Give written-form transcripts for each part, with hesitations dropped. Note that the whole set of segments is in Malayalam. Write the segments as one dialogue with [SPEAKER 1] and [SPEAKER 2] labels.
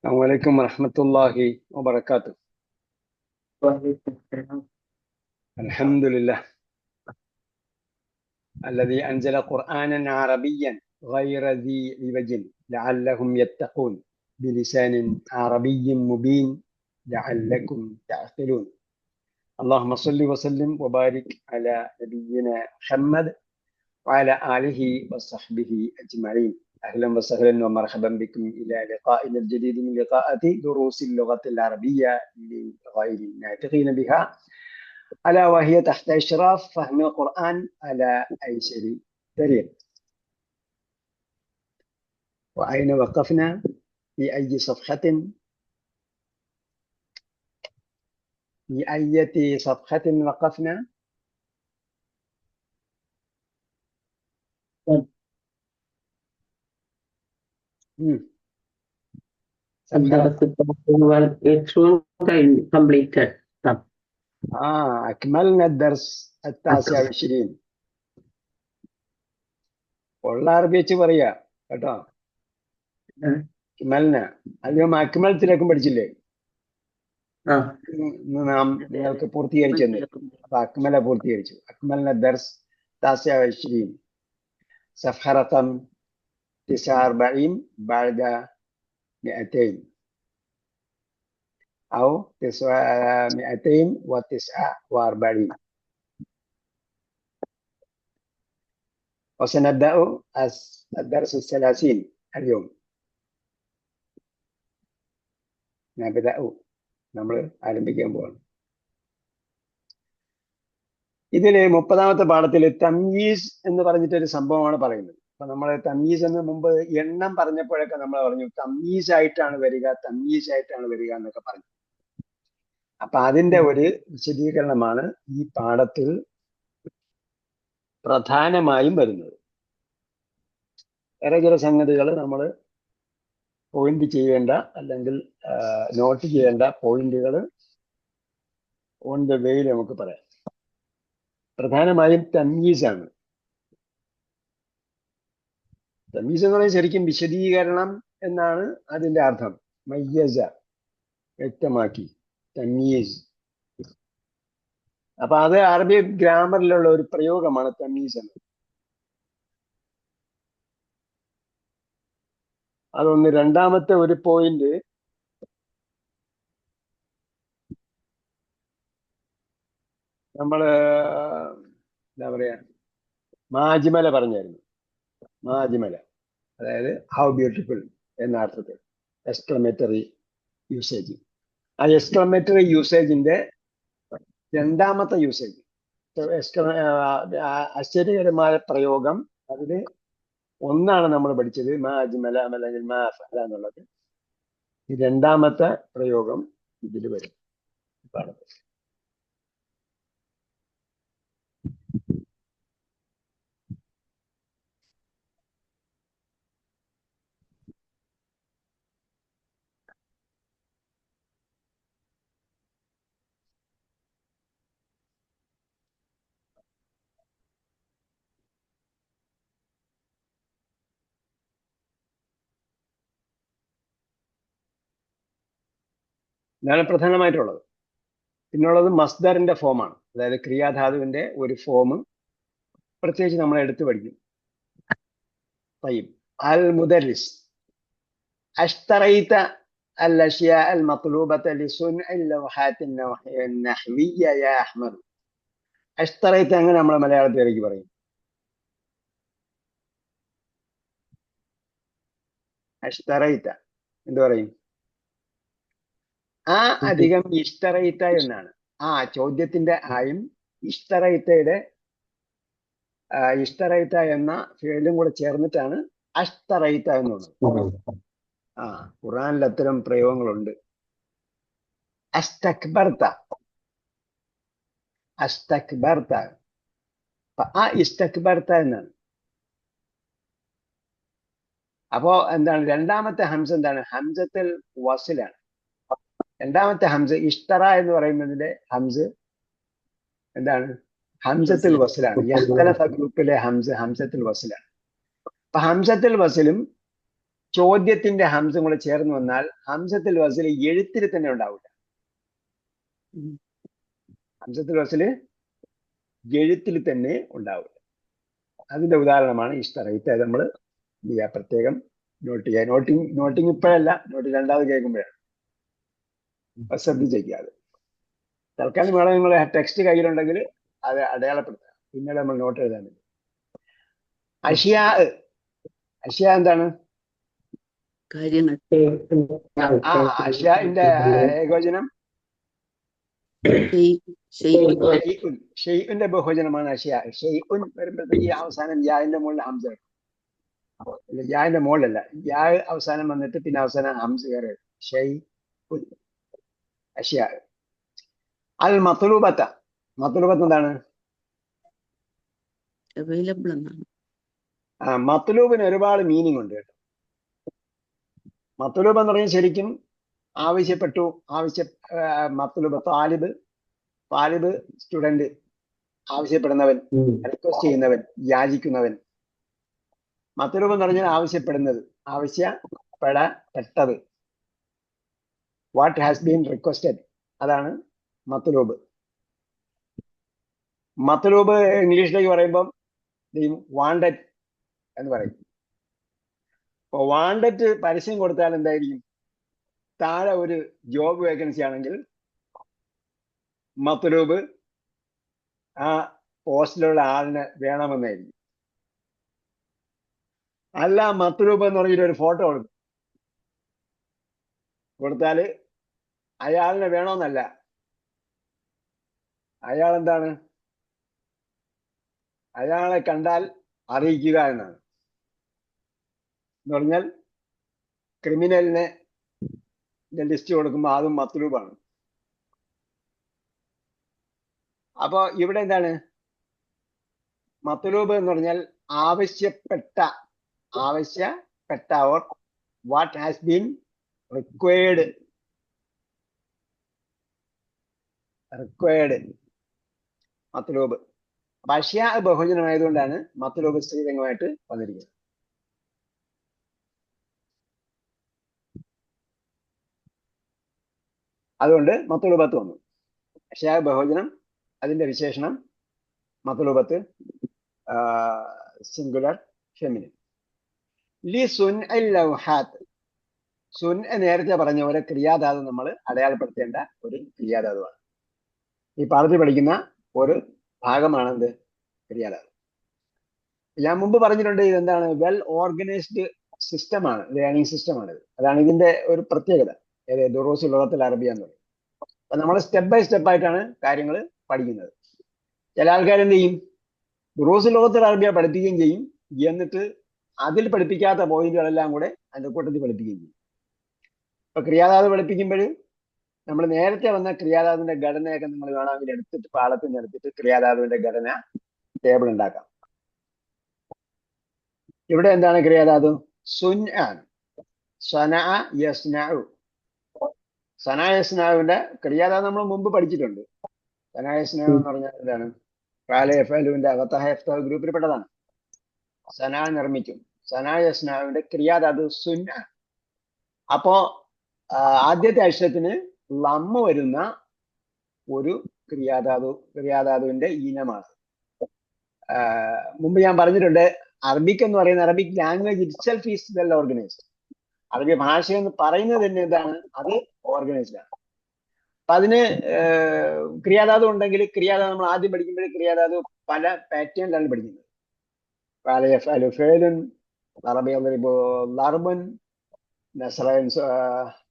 [SPEAKER 1] السلام عليكم ورحمة الله وبركاته.
[SPEAKER 2] وعليكم السلام.
[SPEAKER 1] الحمد لله الذي أنزل قرآنا عربيا غير ذي عوج لعلهم يتقون بلسان عربي مبين لعلكم تعقلون. اللهم صل وسلم وبارك على نبينا محمد وعلى آله وصحبه أجمعين. أهلا وسهلا ومرحبا بكم إلى لقائنا الجديد من لقاءات دروس اللغة العربية لغير الناطقين بها، ألا وهي تحت إشراف فهم القرآن على أيسر طريق. وأين وقفنا؟ في أي صفحة؟ في أي صفحة وقفنا؟ سندرة.
[SPEAKER 2] completed.
[SPEAKER 1] أكملنا الدرس 29. ഉള്ള അറബി വെച്ച് പറയാ കേട്ടോ. അക്മൽന അധികം അക്മലത്തിലേക്കും പഠിച്ചില്ലേ? ഇന്ന് നാം നിങ്ങൾക്ക് പൂർത്തീകരിച്ചു തന്നെ. അപ്പൊ അക്മല പൂർത്തീകരിച്ചു. അക്മൽന ദർസ് 29 صفحة رقم 49 بعد 200 أو 249. وسنبدأ الدرس 30 اليوم. نبدأ നമ്മൾ ആരംഭിക്കാൻ പോവാണ്. ഇതില് 30ാമത്തെ പാഠത്തില് തംയീസ് എന്ന് പറഞ്ഞിട്ടൊരു സംഭവമാണ് പറയുന്നത്. അപ്പൊ നമ്മൾ തംയീസ് എന്ന് മുമ്പ് എണ്ണം പറഞ്ഞപ്പോഴൊക്കെ നമ്മൾ പറഞ്ഞു തംയീസ് ആയിട്ടാണ് വരിക, തംയീസ് ആയിട്ടാണ് വരിക എന്നൊക്കെ പറഞ്ഞു. അപ്പൊ അതിന്റെ ഒരു വിശദീകരണമാണ് ഈ പാഠത്തിൽ പ്രധാനമായും വരുന്നത്. വേറെ ചില സംഗതികൾ നമ്മൾ പോയിന്റ് ചെയ്യേണ്ട അല്ലെങ്കിൽ നോട്ട് ചെയ്യേണ്ട പോയിന്റുകൾ ഓൺ ദ വേയിൽ നമുക്ക് പറയാം. പ്രധാനമായും തംയീസാണ്. തമീസ് എന്ന് പറയുന്നത് ശരിക്കും വിശദീകരണം എന്നാണ് അതിന്റെ അർത്ഥം. മയ്യസ വ്യക്തമാക്കി, തമീസ്. അപ്പൊ അത് അറബി ഗ്രാമറിലുള്ള ഒരു പ്രയോഗമാണ് തമീസ് എന്ന്. അതൊന്ന്. രണ്ടാമത്തെ ഒരു പോയിന്റ് നമ്മള് എന്താ പറയാ മാജിമല പറഞ്ഞായിരുന്നു. മാജിമല അതായത് ഹൗ ബ്യൂട്ടിഫുൾ എന്ന അർത്ഥത്തിൽ എക്സ്ക്ലമേറ്ററി യൂസേജ്. ആ എക്സ്ക്ലമേറ്ററി യൂസേജിന്റെ രണ്ടാമത്തെ യൂസേജ്, ആശ്ചര്യകരമായ പ്രയോഗം, അതില് ഒന്നാണ് നമ്മൾ പഠിച്ചത് മാ അജ്മല അല്ലെങ്കിൽ മാ അഫഅല എന്നുള്ളത്. ഈ രണ്ടാമത്തെ പ്രയോഗം ഇതിൽ വരും. ഇതാണ് പ്രധാനമായിട്ടുള്ളത്. പിന്നുള്ളത് മസ്ദറിന്റെ ഫോമാണ്. അതായത് ക്രിയാധാതുവിന്റെ ഒരു ഫോം പ്രത്യേകിച്ച് നമ്മൾ എടുത്തു പഠിക്കും. അൽ മുദരിസ് അഷ്തറൈത الأشياء المطلوبة لصنع اللوحات النحوية يا أحمد. അഷ്തറൈത അങ്ങനെ നമ്മളെ മലയാളത്തിലേക്ക് പറയും. അഷ്തറൈത എന്ത് പറയും? ആ അധികം ഇഷ്തറൈത്ത എന്നാണ്. ആ ചോദ്യത്തിന്റെ ആയും ഇഷ്തറൈത്തയുടെ ഇഷ്തറൈത്ത എന്ന ഫീൽഡും കൂടെ ചേർന്നിട്ടാണ് അഷ്തറൈത്ത എന്നുള്ളത്. ഖുർആനിൽ അത്തരം പ്രയോഗങ്ങളുണ്ട്. അസ്തക്ബർത, അസ്തക്ബർത, ആ ഇസ്തക്ബർത എന്നാണ്. അപ്പോ എന്താണ് രണ്ടാമത്തെ ഹംസ? എന്താണ്? ഹംസത്തിൽ വസിലാണ്. രണ്ടാമത്തെ ഹംസ ഇഷ്തറ എന്ന് പറയുന്നതിന്റെ ഹംസ് എന്താണ്? ഹംസത്തിൽ വസിലാണ്. യഖ്തലഫ ഗ്രൂപ്പിലെ ഹംസത്തിൽ വസിലാണ്. അപ്പൊ ഹംസത്തിൽ വസിലും ചോദ്യത്തിന്റെ ഹംസം കൂടെ ചേർന്ന് വന്നാൽ ഹംസത്തിൽ വസിൽ എഴുത്തിൽ തന്നെ ഉണ്ടാവില്ല. ഹംസത്തിൽ വസിൽ എഴുത്തിൽ തന്നെ ഉണ്ടാവില്ല. അതിന്റെ ഉദാഹരണമാണ് ഇഷ്തറൈത്ത്. അത് നമ്മൾ പ്രത്യേകം നോട്ട് ചെയ്യുക. നോട്ടിങ് ഇപ്പോഴല്ല, നോട്ട് രണ്ടാമത് കേൾക്കുമ്പോഴാണ്. ശ്രദ്ധിച്ചേക്കുക. അത് തൽക്കാലം വേണം നിങ്ങൾ ടെക്സ്റ്റ് കയ്യിലുണ്ടെങ്കിൽ അത് അടയാളപ്പെടുത്തുക, പിന്നീട് നമ്മൾ നോട്ട് എഴുതാൻ വേണ്ടി. അഷ്യാ, അഷ്യാ എന്താണ്? അഷ്യാന്റെ ഏകവചനം ഷെയ്ഉന്റെ ബഹുവചനമാണ് അഷ്യാ. ഷെയ്ഉൻ വരുമ്പോഴത്തേക്ക് അവസാനം യാന്റെ മുകളിൽ ഹംസ, യാന്റെ മുകളിലല്ല, യാ അവസാനം വന്നിട്ട് പിന്നെ അവസാനം ഹംസ കയറി. ഷെയ്ഉൻ അഷ്യാ. അൽ മത്ലൂബത്ത, മത്ലൂബത്ത് എന്താണ്?
[SPEAKER 2] അവൈലബിൾ എന്നാണ്.
[SPEAKER 1] മത്ലൂബിന് ഒരുപാട് മീനിങ് ഉണ്ട് കേട്ടോ. മത്ലൂബ് എന്ന് പറഞ്ഞാൽ ശരിക്കും ആവശ്യപ്പെട്ടു, Matlub Talib, Talib student, ആവശ്യപ്പെടുന്നവൻ, request ചെയ്യുന്നവൻ, യാചിക്കുന്നവൻ. മത്ലൂബ് എന്ന് പറഞ്ഞാൽ ആവശ്യപ്പെടുന്നത്, ആവശ്യപ്പെടപ്പെട്ടത്. വാട്ട് ഹാസ് ബീൻ റിക്വസ്റ്റഡ്, അതാണ് മത്ലൂബ്. മത്ലൂബ് ഇംഗ്ലീഷിലേക്ക് പറയുമ്പം വാണ്ടഡ് എന്ന് പറയും. അപ്പൊ വാണ്ടഡ് പരസ്യം കൊടുത്താൽ എന്തായിരിക്കും? താഴെ ഒരു ജോബ് വേക്കൻസി ആണെങ്കിൽ മത്ലൂബ് ആ പോസ്റ്റിലുള്ള ആളിനെ വേണമെന്നായിരിക്കും. അല്ല, മത്ലൂബ് എന്ന് പറഞ്ഞിട്ട് ഒരു ഫോട്ടോ കൊടുത്താല് അയാളിനെ വേണമെന്നല്ല, അയാൾ എന്താണ്? അയാളെ കണ്ടാൽ അറിയിക്കുക എന്നാണ്. എന്ന് പറഞ്ഞാൽ ക്രിമിനലിനെ ലിസ്റ്റ് കൊടുക്കുമ്പോൾ അതും മത്ലൂബാണ്. അപ്പൊ ഇവിടെ എന്താണ് മത്ലൂബ് എന്ന് പറഞ്ഞാൽ? ആവശ്യപ്പെട്ട or what has been required മത്ലൂബ്. അഷ്യാ ബഹുവചനമായതുകൊണ്ടാണ് മത്ലൂബ് സ്ത്രീലിംഗമായിട്ട് വന്നിരിക്കുന്നത്. അതുകൊണ്ട് മത്ലൂബത്ത് വന്നു. അഷ്യാ ബഹുവചനം, അതിന്റെ വിശേഷണം മത്ലൂബത്ത് സിംഗുലർ ഫെമിനിൻ. ലി സുൻ അൽ ലൗഹാത്ത്, സുൻ നേരത്തെ പറഞ്ഞ പോലെ ക്രിയാധാതു നമ്മൾ അടയാളപ്പെടുത്തേണ്ട ഒരു ക്രിയാധാതുവാണ്. ഈ പാഠത്തിൽ പഠിക്കുന്ന ഒരു ഭാഗമാണ് എന്ത്? ക്രിയാധാതു. ഞാൻ മുമ്പ് പറഞ്ഞിട്ടുണ്ട്, ഇതെന്താണ്? വെൽ ഓർഗനൈസ്ഡ് സിസ്റ്റമാണ്, ലേണിംഗ് സിസ്റ്റമാണിത്. അതാണ് ഇതിന്റെ ഒരു പ്രത്യേകത. ദുറൂസ് ലോകത്തിൽ അറബിയ എന്ന് പറയും. അപ്പൊ നമ്മൾ സ്റ്റെപ്പ് ബൈ സ്റ്റെപ്പ് ആയിട്ടാണ് കാര്യങ്ങൾ പഠിക്കുന്നത്. ചില ആൾക്കാർ എന്ത് ചെയ്യും? ദുറൂസ് ലോകത്തിൽ അറബിയ പഠിപ്പിക്കുകയും ചെയ്യും, എന്നിട്ട് അതിൽ പഠിപ്പിക്കാത്ത പോയിന്റുകളെല്ലാം കൂടെ അതിന്റെ കൂട്ടത്തിൽ പഠിപ്പിക്കുകയും ചെയ്യും. ഇപ്പൊ ക്രിയാധാതു പഠിപ്പിക്കുമ്പോൾ നമ്മൾ നേരത്തെ വന്ന ക്രിയാധാതുവിന്റെ ഘടനയൊക്കെ നിങ്ങൾ വേണമെങ്കിൽ എടുത്തിട്ട് പാഠത്തിൽ നിന്ന് എടുത്തിട്ട് ക്രിയാധാതുവിന്റെ ഘടന ടേബിൾ ഉണ്ടാക്കാം. ഇവിടെ എന്താണ് ക്രിയാധാതു? സുൻ ആണ്. സനഅ യസ്നഉ. സനഅ യസ്നഉവിന്റെ ക്രിയാധാതു നമ്മൾ മുമ്പ് പഠിച്ചിട്ടുണ്ട്. സനഅ യസ്നഉ എന്ന് പറഞ്ഞാൽ എന്താണ്? ഫഅല യഫഅലുവിന്റെ ഗ്രൂപ്പിൽ പെട്ടതാണ്. സനഅ നിർമ്മിക്കും. സനഅ യസ്നഉവിന്റെ ക്രിയാധാതു സുൻ ആണ്. അപ്പോ ആദ്യത്തെ അക്ഷരത്തിന് ലമ്മ വരുന്ന ഒരു ക്രിയാധാതുവിന്റെ ഇനമാണ്. മുമ്പ് ഞാൻ പറഞ്ഞിട്ടുണ്ട്, അറബിക് എന്ന് പറയുന്ന Arabic language itself is well organised. അറബി ഭാഷ എന്ന് പറയുന്നത് തന്നെ എന്താണ്? അത് ഓർഗനൈസ്ഡ് ആണ്. അപ്പൊ അതിന് ക്രിയാധാതു ഉണ്ടെങ്കിൽ, ക്രിയാധാതു നമ്മൾ ആദ്യം പഠിക്കുമ്പോൾ ക്രിയാധാതു പല പാറ്റേണിലാണ് പഠിക്കുന്നത്.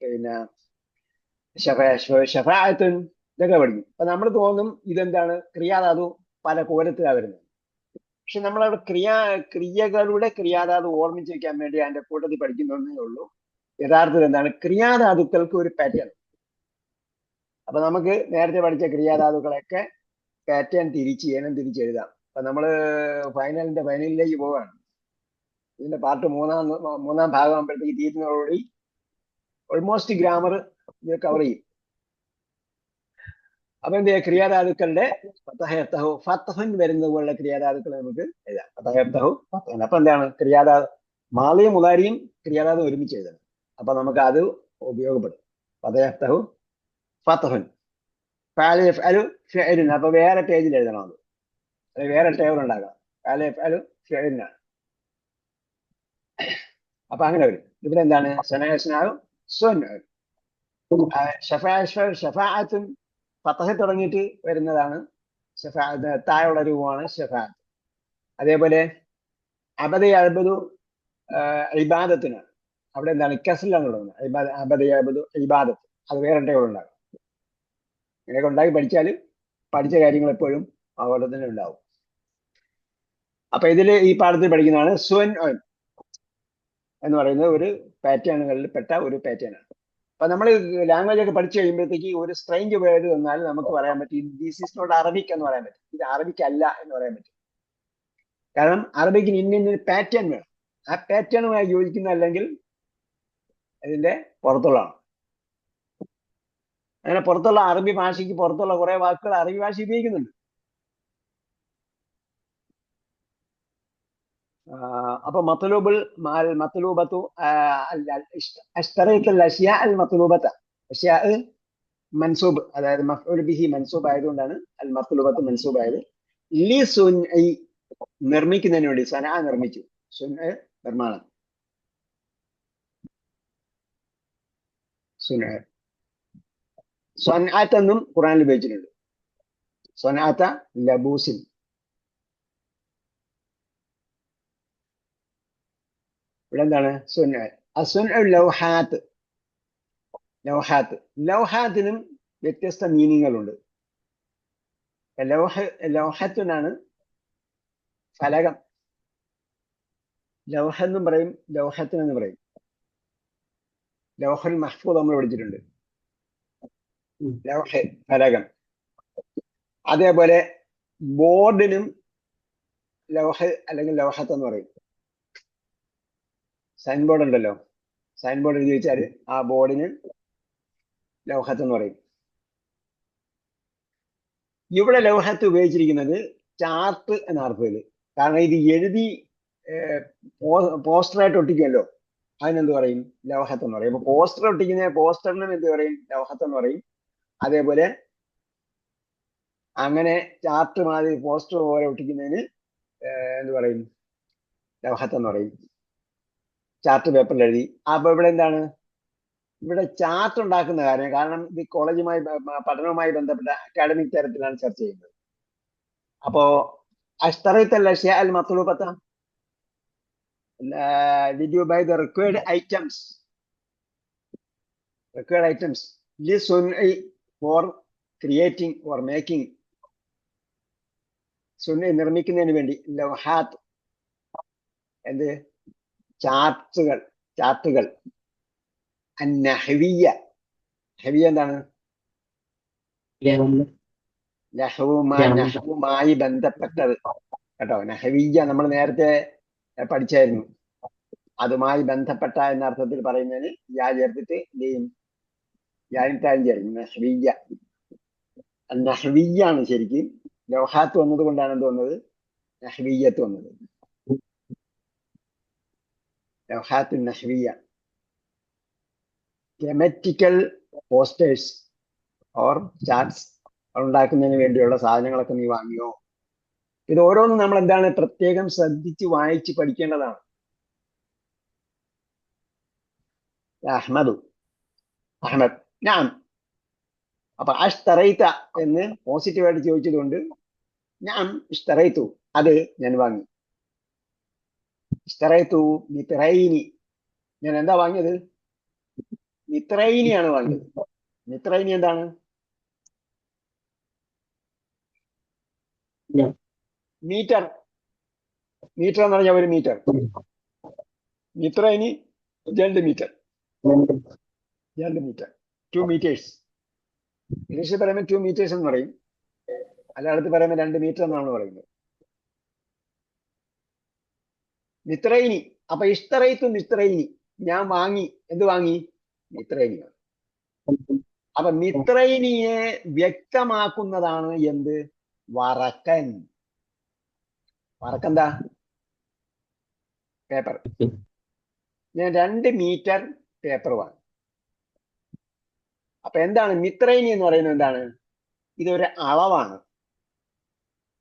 [SPEAKER 1] പിന്നെ ഷഫാഅത്തുൻ, ഇതൊക്കെ പഠിക്കും. അപ്പൊ നമ്മൾ തോന്നും ഇതെന്താണ്? ക്രിയാധാതു പല കോലത്തിലാണ് വരുന്നത്. പക്ഷെ നമ്മളവിടെ ക്രിയകളുടെ ക്രിയാധാതു ഓർമ്മിച്ച് വെക്കാൻ വേണ്ടി അതിന്റെ കൂട്ടത്തിൽ പഠിക്കുന്നേ ഉള്ളൂ. യഥാർത്ഥത്തിൽ എന്താണ്? ക്രിയാധാതുക്കൾക്ക് ഒരു പാറ്റേൺ. അപ്പൊ നമുക്ക് നേരത്തെ പഠിച്ച ക്രിയാധാതുക്കളൊക്കെ പാറ്റേൺ തിരിച്ചെഴുതാം. അപ്പൊ നമ്മള് ഫൈനലിലേക്ക് പോവാണ്. ഇതിന്റെ പാർട്ട് മൂന്നാം ഭാഗം ആകുമ്പോഴത്തേക്ക് തീരുന്നതോടുകൂടി ഓൾമോസ്റ്റ് ഗ്രാമർ ഇത് കവർ ചെയ്യും. അപ്പൊ എന്ത് ചെയ്യുക? ക്രിയാധാതുക്കളുടെ ഫത്തഹൻ വരുന്നത് പോലുള്ള ക്രിയാധാതുക്കൾ നമുക്ക് എഴുതാം. ഫത്തഹൻ. അപ്പൊ എന്താണ് മാളിയും മുതാരിയും ക്രിയാധാരം ഒരുമിച്ച് എഴുതണം. അപ്പൊ നമുക്ക് അത് ഉപയോഗപ്പെടും. ഫതയഫ്തഹു ഫതഹുൻ, ഫഅല യഫ്അലു ഫിഅലുൻ. അപ്പൊ വേറെ പേജിൽ എഴുതണം അത്, അല്ലെങ്കിൽ വേറെ ടേബിൾ ഉണ്ടാക്കണം. ഫഅല യഫ്അലു ഫിഅലുനാണ്. അപ്പൊ അങ്ങനെ വരും. ഇവിടെ എന്താണ് സനഅസ്നാഉ സുൻഉ. ഷഫാഅത്തും ഫതഹ തുടങ്ങിയിട്ട് വരുന്നതാണ് ഷഫാഅത്ത്, താഴെയുള്ള രൂപമാണ് ഷഫാഅത്ത്. അതേപോലെ അബദ യഅബദു ഇബാദത്തിനാണ്. അവിടെ എന്താണ് കസ്റിലാണ് ഉള്ളത്. അബദ യഅബദു ഇബാദത്ത്, അത് വേറെ ടേബിൾ ഉണ്ടാകും. ഇങ്ങനെയൊക്കെ ഉണ്ടാക്കി പഠിച്ചാൽ പഠിച്ച കാര്യങ്ങൾ എപ്പോഴും അതുപോലെ തന്നെ ഉണ്ടാവും. അപ്പൊ ഇതില് ഈ പാഠത്തിൽ പഠിക്കുന്നതാണ് സുൻ എന്ന് പറയുന്നത് ഒരു പാറ്റേണുകളിൽ പെട്ട ഒരു പാറ്റേൺ ആണ്. അപ്പൊ നമ്മൾ ലാംഗ്വേജ് ഒക്കെ പഠിച്ചു കഴിയുമ്പോഴത്തേക്ക് ഒരു സ്ട്രെയിഞ്ച് വേർഡ് വന്നാൽ നമുക്ക് പറയാൻ പറ്റും ദിസ് ഈസ് നോട്ട് അറബിക് എന്ന് പറയാൻ പറ്റും, ഇത് അറബിക് അല്ല എന്ന് പറയാൻ പറ്റും. കാരണം അറബിക്കിന് ഇന്ന പാറ്റേൺ വേണം. ആ പാറ്റേണുമായി യോജിക്കുന്ന അല്ലെങ്കിൽ ഇതിന്റെ പുറത്തുള്ളതാണ്. അങ്ങനെ പുറത്തുള്ള അറബി ഭാഷയ്ക്ക് പുറത്തുള്ള കുറെ വാക്കുകൾ അറബി ഭാഷ ഉപയോഗിക്കുന്നുണ്ട്. അപ്പൊ മത്ലൂബുൽ മത്ലൂബത്തു അഷ്തറൈത്തുൽ അഷ്യാ അൽ മത്ലൂബത്ത, അഷ്യാ മൻസൂബ്, അതായത് മഫ്ഊൽ ബിഹി മൻസൂബ് ആയതുകൊണ്ടാണ് അൽ മത്ലൂബത്ത് മൻസൂബ് ആയത്. ലി സുൻഇ, നിർമ്മിക്കുന്നതിന് വേണ്ടി. സനഅ നിർമ്മിച്ചു, സുൻഇ നിർമ്മാണം. സുൻഇ സ്വൻആത്ത് എന്നും ഖുർആനിൽ ഉപയോഗിച്ചിട്ടുണ്ട്. സ്വൻആത്ത ലബൂസിൻ. ഇവിടെ എന്താണ് സുൻഇ? അസുൻഉ ലൗഹാത്ത്. ലൗഹാത്ത്, ലൗഹാത്തിനും വ്യത്യസ്ത മീനിങ്ങുകളുണ്ട്. ലൗഹത്തിനാണ് ഫലകം. ലൗഹ എന്നും പറയും, ലൗഹത്തിനെന്ന് പറയും. ലൗഹുൽ മഹ്ഫൂദ് നമ്മൾ പഠിച്ചിട്ടുണ്ട്. ലൗഹ ഫലകം. അതേപോലെ ബോർഡിനും ലൗഹ അല്ലെങ്കിൽ ലൗഹത്ത് എന്ന് പറയും. സൈൻ ബോർഡ് ഉണ്ടല്ലോ, സൈൻ ബോർഡ് എഴുതി വെച്ചാൽ ആ ബോർഡിന് ലൗഹത്ത് എന്ന് പറയും. ഇവിടെ ലൗഹത്ത് ഉപയോഗിച്ചിരിക്കുന്നത് ചാർട്ട് എന്ന അർത്ഥത്തിൽ. കാരണം ഇത് എഴുതി പോസ്റ്ററായിട്ട് ഒട്ടിക്കുമല്ലോ, അതിനെന്ത് പറയും? ലൗഹത്ത് എന്ന് പറയും. അപ്പൊ പോസ്റ്റർ ഒട്ടിക്കുന്ന പോസ്റ്ററിനും എന്ത് പറയും? ലൗഹത്ത് എന്ന് പറയും. അതേപോലെ അങ്ങനെ ചാർട്ട് മാതിരി പോസ്റ്റർ പോലെ ഒട്ടിക്കുന്നതിന് എന്ത് പറയും? ലൗഹത്ത് എന്ന് പറയും. ചാർട്ട് പേപ്പറിൽ എഴുതി. അപ്പൊ ഇവിടെ എന്താണ്? ഇവിടെ ചാർട്ട് ഉണ്ടാക്കുന്ന കാര്യം, കാരണം ഇത് കോളേജുമായി പഠനവുമായി ബന്ധപ്പെട്ട അക്കാഡമിക് തരത്തിലാണ് ചർച്ച ചെയ്യുന്നത്. അപ്പോ അഷ്തറൈത്തുൽ അഷ്യാ അൽ മത്ലൂബത്ത, did you buy the required items? Required items ലി സുൻഇ, ഫോർ ക്രിയേറ്റിംഗ് ഓർ മേക്കിംഗ്. സുൻഇ നിർമ്മിക്കുന്നതിന് വേണ്ടി. ലൗഹാത്ത് എന്ത്? ചാർട്ടുകൾ, ചാർട്ടുകൾ. അന്നഹ്വിയ്യ, ഹവിയ എന്താണ്? നഹ്വുമായി ബന്ധപ്പെട്ടത് കേട്ടോ. നഹ്വിയ്യ നമ്മൾ നേരത്തെ പഠിച്ചായിരുന്നു. അതുമായി ബന്ധപ്പെട്ട എന്ന അർത്ഥത്തിൽ പറയുന്നതിന് യാ ചേർത്തിട്ട് ചേർക്കും. നഹ്വിയ്യ, നഹ്വിയ്യാണ് ശരിക്കും. ലൗഹാത്ത് വന്നത് കൊണ്ടാണ് എന്ത് വന്നത്? നഹ്വിയ്യത്ത് വന്നത്. ലൗഹാത്ത് നഹ്വിയ്യ. തെമറ്റിക്കൽ പോസ്റ്റേഴ്സ് ഓർ ചാർട്ട്സ് ഉണ്ടാക്കുന്നതിന് വേണ്ടിയുള്ള സാധനങ്ങളൊക്കെ നീ വാങ്ങിയോ? ഇത് ഓരോന്നും നമ്മൾ എന്താണ് പ്രത്യേകം ശ്രദ്ധിച്ച് വായിച്ച് പഠിക്കേണ്ടതാണ്. അഹമ്മദ് ഞാൻ. അപ്പൊ അഷ്തറൈത്ത എന്ന് പോസിറ്റീവായിട്ട് ചോദിച്ചതുകൊണ്ട് ഞാൻ ഇഷ്തറൈത്തു, അത് ഞാൻ വാങ്ങി. ഇഷ്തറൈത്തു മിത്രൈനി, ഞാൻ എന്താ വാങ്ങിയത്? മിത്രൈനിയാണ് വാങ്ങിയത്. മിത്രൈനി എന്താണ്? മീറ്റർ. മീറ്റർ എന്ന് പറഞ്ഞാൽ ഒരു മീറ്റർ. മിത്രൈനി 2 മീറ്റർ. 2 metre, 2 metres. ഇംഗ്ലീഷിൽ പറയുമ്പോൾ 2 മീറ്റേഴ്സ് എന്ന് പറയും, മലയാളത്തിൽ പറയുമ്പോൾ 2 മീറ്റർ എന്നാണ് പറയുന്നത്. മിത്രൈനി. അപ്പൊ ഇഷ്തറൈത്തു മിത്രൈനി, ഞാൻ വാങ്ങി. എന്ത് വാങ്ങി? മിത്രൈനി. അപ്പൊ മിത്രൈനിയെ വ്യക്തമാക്കുന്നതാണ് എന്ത്? വറക്കൻ. വറക്കെന്താ? പേപ്പർ. ഞാൻ 2 മീറ്റർ പേപ്പർ വാങ്ങി. അപ്പൊ എന്താണ് മിത്രൈനി എന്ന് പറയുന്നത്? എന്താണ്? ഇതൊരു അളവാണ്.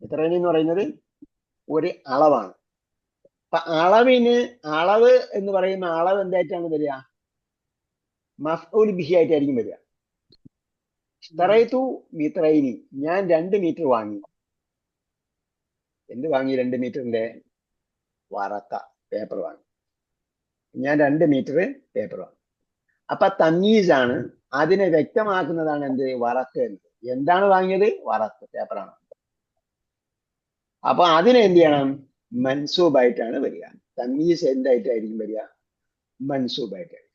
[SPEAKER 1] മിത്രൈനി എന്ന് പറയുന്നത് ഒരു അളവാണ്. അപ്പൊ അളവ് എന്ന് പറയുന്ന അളവ് എന്തായിട്ടാണ് വരിക? മഫ്ഊൽ ബിഹി ആയിട്ടായിരിക്കും വരിക. ഇഷ്തറൈതു മിത്രൈനി, ഞാൻ 2 മീറ്റർ വാങ്ങി. എന്ത് വാങ്ങി? 2 മീറ്ററിന്റെ വറക്ക, പേപ്പർ വാങ്ങി. ഞാൻ 2 മീറ്റർ പേപ്പർ വാങ്ങി. അപ്പൊ തമീസാണ്, അതിനെ വ്യക്തമാക്കുന്നതാണ് എന്ത്? വറക്ക് എന്നത്. എന്താണ് വാങ്ങിയത്? വറക്ക്, പേപ്പറാണ്. അപ്പൊ അതിനെ എന്ത് ചെയ്യണം? മൻസൂബായിട്ടാണ് വരിക. തമീസ് എന്തായിട്ടായിരിക്കും വരിക? മൻസൂബായിട്ടായിരിക്കും.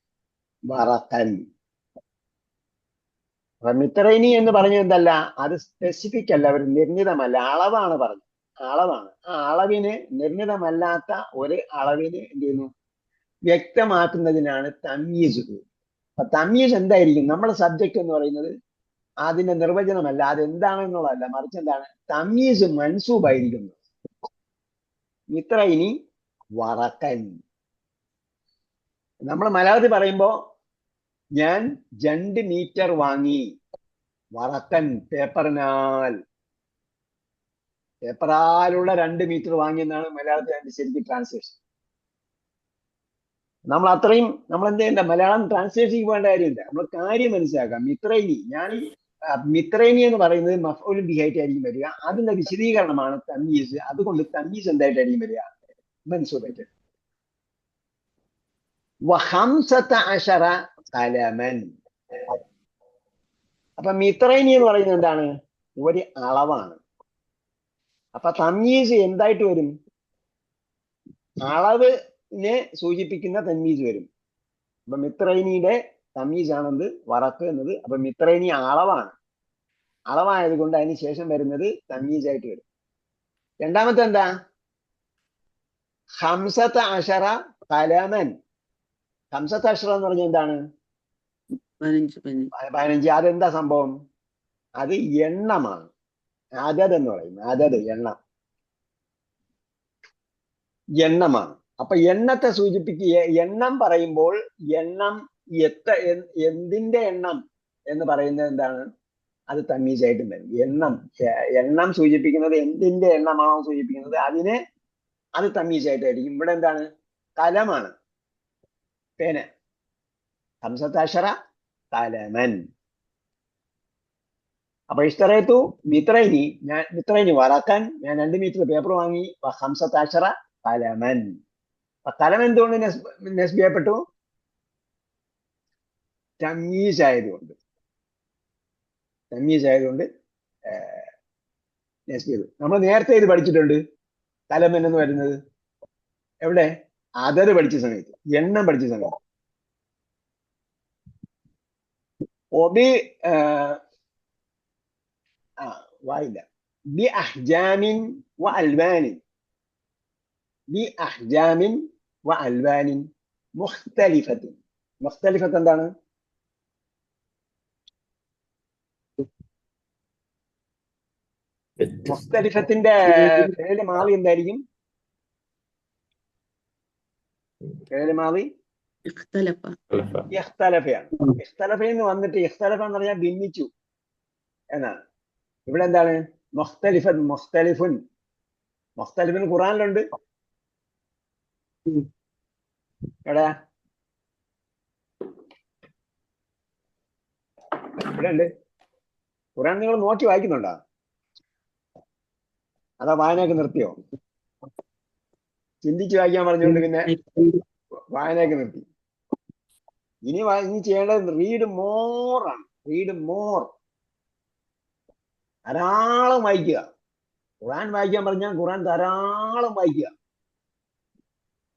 [SPEAKER 1] വറക്കൻ. അപ്പൊ മിത്രൈനി എന്ന് പറഞ്ഞത് എന്തല്ല? അത് സ്പെസിഫിക് അല്ല, ഒരു നിർണിതമല്ല, അളവാണ് പറഞ്ഞത്. അളവാണ്. ആ അളവിന്, നിർണിതമല്ലാത്ത ഒരു അളവിന് എന്ത് ചെയ്യുന്നു? വ്യക്തമാക്കുന്നതിനാണ് തമീസ്. അപ്പൊ തമീസ് എന്തായിരിക്കും? നമ്മുടെ സബ്ജക്ട് എന്ന് പറയുന്നത് അതിന്റെ നിർവചനമല്ല, അതെന്താണെന്നുള്ളതല്ല, മറിച്ച് എന്താണ്? തമീസ് മൻസൂബായിരിക്കുന്നു. മിത്രൈനി വറക്കൻ. നമ്മൾ മലയാളത്തിൽ പറയുമ്പോ ഞാൻ 2 മീറ്റർ വാങ്ങി. വറക്കൻ, പേപ്പറിനാൽ, പേപ്പറാലുള്ള 2 മീറ്റർ വാങ്ങി എന്നാണ് മലയാളത്തിൽ അതിന്റെ ശരിക്കും ട്രാൻസ്ലേഷൻ. നമ്മൾ എന്ത് ചെയ്യണ്ട? മലയാളം ട്രാൻസ്ലേഷൻ പോകേണ്ട കാര്യമില്ല. നമ്മൾ കാര്യം മനസ്സിലാക്കാം. മിത്രൈനി, മിത്രൈനി എന്ന് പറയുന്നത് മഫ്ഊൽ ബിഹി ആയിട്ടായിരിക്കും വരിക. അതിന്റെ വിശദീകരണമാണ് തമീസ്. അതുകൊണ്ട് തമീസ് എന്തായിട്ടായിരിക്കും വരിക? മൻസൂബായിട്ട്. വഖംസത അശറ ഖലമൻ. അപ്പൊ മിത്രൈനി എന്ന് പറയുന്നത് എന്താണ്? ഒരു അളവാണ്. അപ്പൊ തമീസ് എന്തായിട്ട് വരും? അളവിനെ സൂചിപ്പിക്കുന്ന തമീസ് വരും. അപ്പൊ മിത്രൈനിയുടെ തമീസ് ആണെന്ത്? വറക്ക് എന്നത്. അപ്പൊ മിത്രൈനി അളവാണ്. അളവായത് കൊണ്ട് അതിന് ശേഷം വരുന്നത് തമീസായിട്ട് വരും. രണ്ടാമത്തെ എന്താ? ഹംസത അശറ ഖലമൻ. ഹംസത അശറ എന്ന് പറഞ്ഞാൽ എന്താണ്? 15. അതെന്താ സംഭവം? അത് എണ്ണമാണ്. അതത് എന്ന് പറയും. അതത്, എണ്ണമാണ്. അപ്പൊ എണ്ണത്തെ സൂചിപ്പിക്കുക. എണ്ണം പറയുമ്പോൾ എണ്ണം എന്തിന്റെ എണ്ണം എന്ന് പറയുന്നത് എന്താണ്? അത് തമീസായിട്ടും വരും. എണ്ണം സൂചിപ്പിക്കുന്നത് എന്തിന്റെ എണ്ണമാണോ സൂചിപ്പിക്കുന്നത് അത് തമീസായിട്ടായിരിക്കും. ഇവിടെ എന്താണ്? കലമാണ്, പേന. ഹംസത്താശറ കലമൻ. അപ്പൊ ഇഷ്തറേത്തു മിത്രൈനി, മിത്രൈനി വറക്കാൻ, ഞാൻ 2 മീറ്റർ പേപ്പർ വാങ്ങി. ഹംസത്താശറ കലമൻ. കലം എന്തുകൊണ്ട് നസ്ബ് ചെയ്യപ്പെട്ടു? തമീസ് ആയതുകൊണ്ട് നസ്ബ് ചെയ്തു. നമ്മൾ നേരത്തെ ഇത് പഠിച്ചിട്ടുണ്ട്. കലമൻ എന്ന് വരുന്നത് എവിടെ? അതത് പഠിച്ച സമയത്ത്, എണ്ണം പഠിച്ച സമയത്ത്. വായില്ല. ബി അഹ്ജാമിൻ വ അൽവാനിൻ. ബിഅഹ്ജാമിൻ വ അൽവാനിൻ മുഖ്തലിഫത്തിൻ. മുഖ്തലിഫത്ത് എന്താണ്? മുഖ്തലിഫത്തിന്റെ ഫിഅൽ മാളി എന്തായിരിക്കും? ഫിഅൽ മാളി ഇഖ്തലഫയാണ്. ഇഖ്തലഫന്ന് വന്നിട്ട്, ഇഖ്തലഫ എന്ന് പറഞ്ഞാൽ ഭിന്നിച്ചു എന്നാണ്. ഇവിടെ എന്താണ്? മുഖ്തലിഫത്ത്, മുഖ്തലിഫുൻ. മുഖ്തലിഫിന് ഖുർആനിലുണ്ട്. എവിടെ? ഇവിടെ ഉണ്ട്. ഖുർആൻ നിങ്ങൾ നോക്കി വായിക്കുന്നുണ്ടോ? അതാ വായനയൊക്കെ നിർത്തിയോ? ചിന്തിച്ച് വായിക്കാൻ പറഞ്ഞുകൊണ്ട് പിന്നെ വായനയൊക്കെ നിർത്തി. ഇനി ചെയ്യേണ്ടത് റീഡ് മോർ ആണ്. Read more. ധാരാളം വായിക്കുക. ഖുർആൻ വായിക്കാൻ പറഞ്ഞാൽ ഖുർആൻ ധാരാളം വായിക്കുക.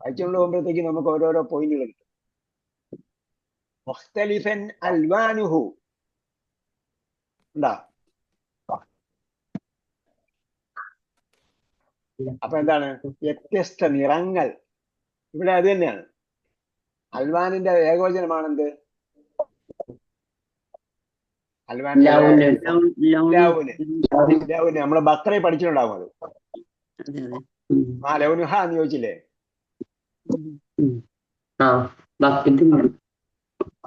[SPEAKER 1] വായിച്ചുകൊണ്ട് പോകുമ്പോഴത്തേക്ക് നമുക്ക് ഓരോരോ പോയിന്റുകൾ കിട്ടും. മുഖ്തലിഫൻ അൽവാനുഹു ഉണ്ടാ. അപ്പൊ എന്താണ്? വ്യത്യസ്ത നിറങ്ങൾ. ഇവിടെ അത് തന്നെയാണ്. അൽവാനിന്റെ ഏകോചനമാണെന്ത്? അൽവാനിന്റെ നമ്മള് ബക്രെ പഠിച്ചിട്ടുണ്ടാവും. അത് ലൗനുഹ എന്ന് ചോദിച്ചില്ലേ?
[SPEAKER 2] باقي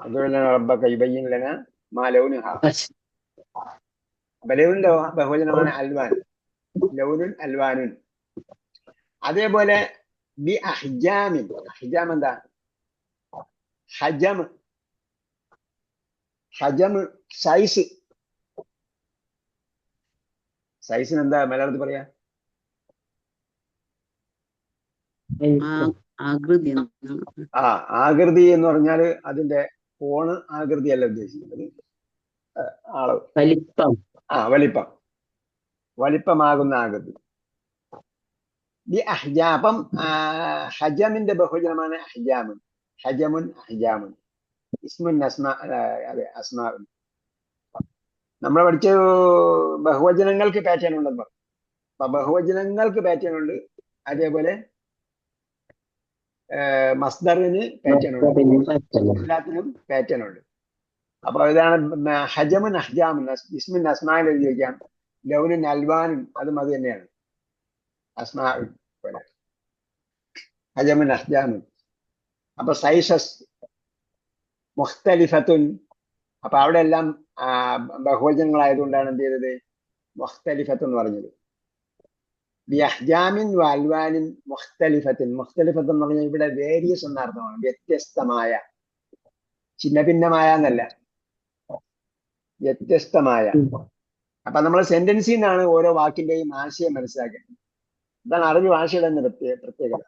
[SPEAKER 1] ادع لنا ربك يبين لنا ما لونها. അപ്പൊ ലൗനിന്റെ ബഹുവചനമാണ് അൽവാൻ. ലൗനുൻ അൽവാനുൻ. അതേപോലെ ബി അഹ്ജാമിൻ. അഹ്ജാം എന്താ? ഹജം. ഹജം സൈസ്. സൈസിന് എന്താ മലയാളത്തിൽ പറയാ?
[SPEAKER 2] ആകൃതി.
[SPEAKER 1] ആകൃതി എന്ന് പറഞ്ഞാല് അതിന്റെ കോണ് ആകൃതിയല്ല ഉദ്ദേശിക്കുന്നത്, അളവ്,
[SPEAKER 2] വലിപ്പം.
[SPEAKER 1] വലിപ്പം, വലിപ്പമാകുന്ന ആകൃതി. അപ്പം ഹജമിന്റെ ബഹുജനമാണ് അഹ്ജാമുൻ. ഹജമുൻ അഹ്ജാമുൻ. ഇസ്മുൻ അസ്മാ. നമ്മൾ പഠിച്ച ബഹുവചനങ്ങൾക്ക് പാറ്റേൺ ഉണ്ടെന്ന് പറഞ്ഞു. അപ്പൊ ബഹുവചനങ്ങൾക്ക് പാറ്റേൺ ഉണ്ട്, അതേപോലെ മസ്ദറിന് പാറ്റേൺ ഉണ്ട്, എല്ലാത്തിനും പാറ്റേൺ ഉണ്ട്. അപ്പൊ ഇതാണ് ഹജമുൻ അഹ്ജാമുൻ. ഇസ്മുൻ അസ്മായിൽ എഴുതി വയ്ക്കാം. ലൗനുൻ അൽവാനും അതും അത് തന്നെയാണ്. അസ്മാ പോലെ ഹജമുൻ അഹ്ജാമുൻ. അപ്പൊ സൈസസ് മുഖ്തലിഫത്തുൻ. അപ്പൊ അവിടെ എല്ലാം ബഹുവചനങ്ങളായതുകൊണ്ടാണ് എന്ത് ചെയ്തത്? മുഖ്തലിഫത്ത് എന്ന് പറഞ്ഞത്. ബിഅഹ്ജാമിൻ വഅൽവാനിൻ മുഖ്തലിഫത്തിൻ. മുഖ്തലിഫത്ത് എന്ന് പറഞ്ഞാൽ ഇവിടെ വേരിയസ് എന്ന അർത്ഥമാണ്, വ്യത്യസ്തമായ, ഛിന്ന ഭിന്നമായ എന്നല്ല, വ്യത്യസ്തമായ. അപ്പൊ നമ്മൾ സെന്റൻസിൽ നിന്നാണ് ഓരോ വാക്കിന്റെയും ആശയം മനസ്സിലാക്കേണ്ടത്. ഇതാണ് അറബി ഭാഷയുടെ പ്രത്യേകത.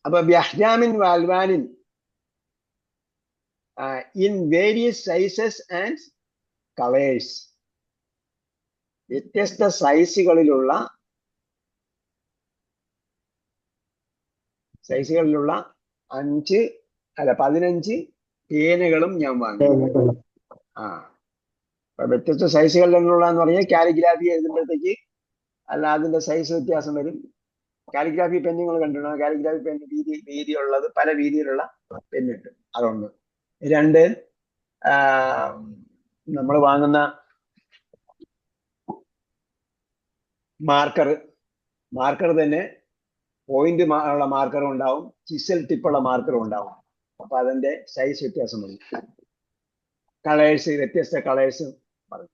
[SPEAKER 1] അപ്പൊ ബിഅഹ്ജാമിൻ വഅൽവാനിൻ in various sizes and colors. വ്യത്യസ്ത സൈസുകളിലുള്ള 15 പേനകളും ഞാൻ വാങ്ങി. വ്യത്യസ്ത സൈസുകളിലുള്ള എന്ന് പറഞ്ഞാൽ കാലിഗ്രാഫി എഴുതുമ്പോഴത്തേക്ക് അല്ല അതിന്റെ സൈസ് വ്യത്യാസം വരും. കാലിഗ്രാഫി പെന്നുകൾ കണ്ടിട്ടുണ്ടോ? കാലിഗ്രാഫി പെന്ന് വീതിയുള്ളത്, പല വീതിയിലുള്ള പെന്നുണ്ട്. അതൊന്ന്. 2, നമ്മൾ വാങ്ങുന്ന മാർക്കർ തന്നെ പോയിന്റ് ഉള്ള മാർക്കറും ഉണ്ടാവും, ചിസൽ ടിപ്പുള്ള മാർക്കറും ഉണ്ടാവും. അപ്പൊ അതിന്റെ സൈസ് വ്യത്യാസം വരും. കളേഴ്സ്, വ്യത്യസ്ത കളേഴ്സ് പറയും.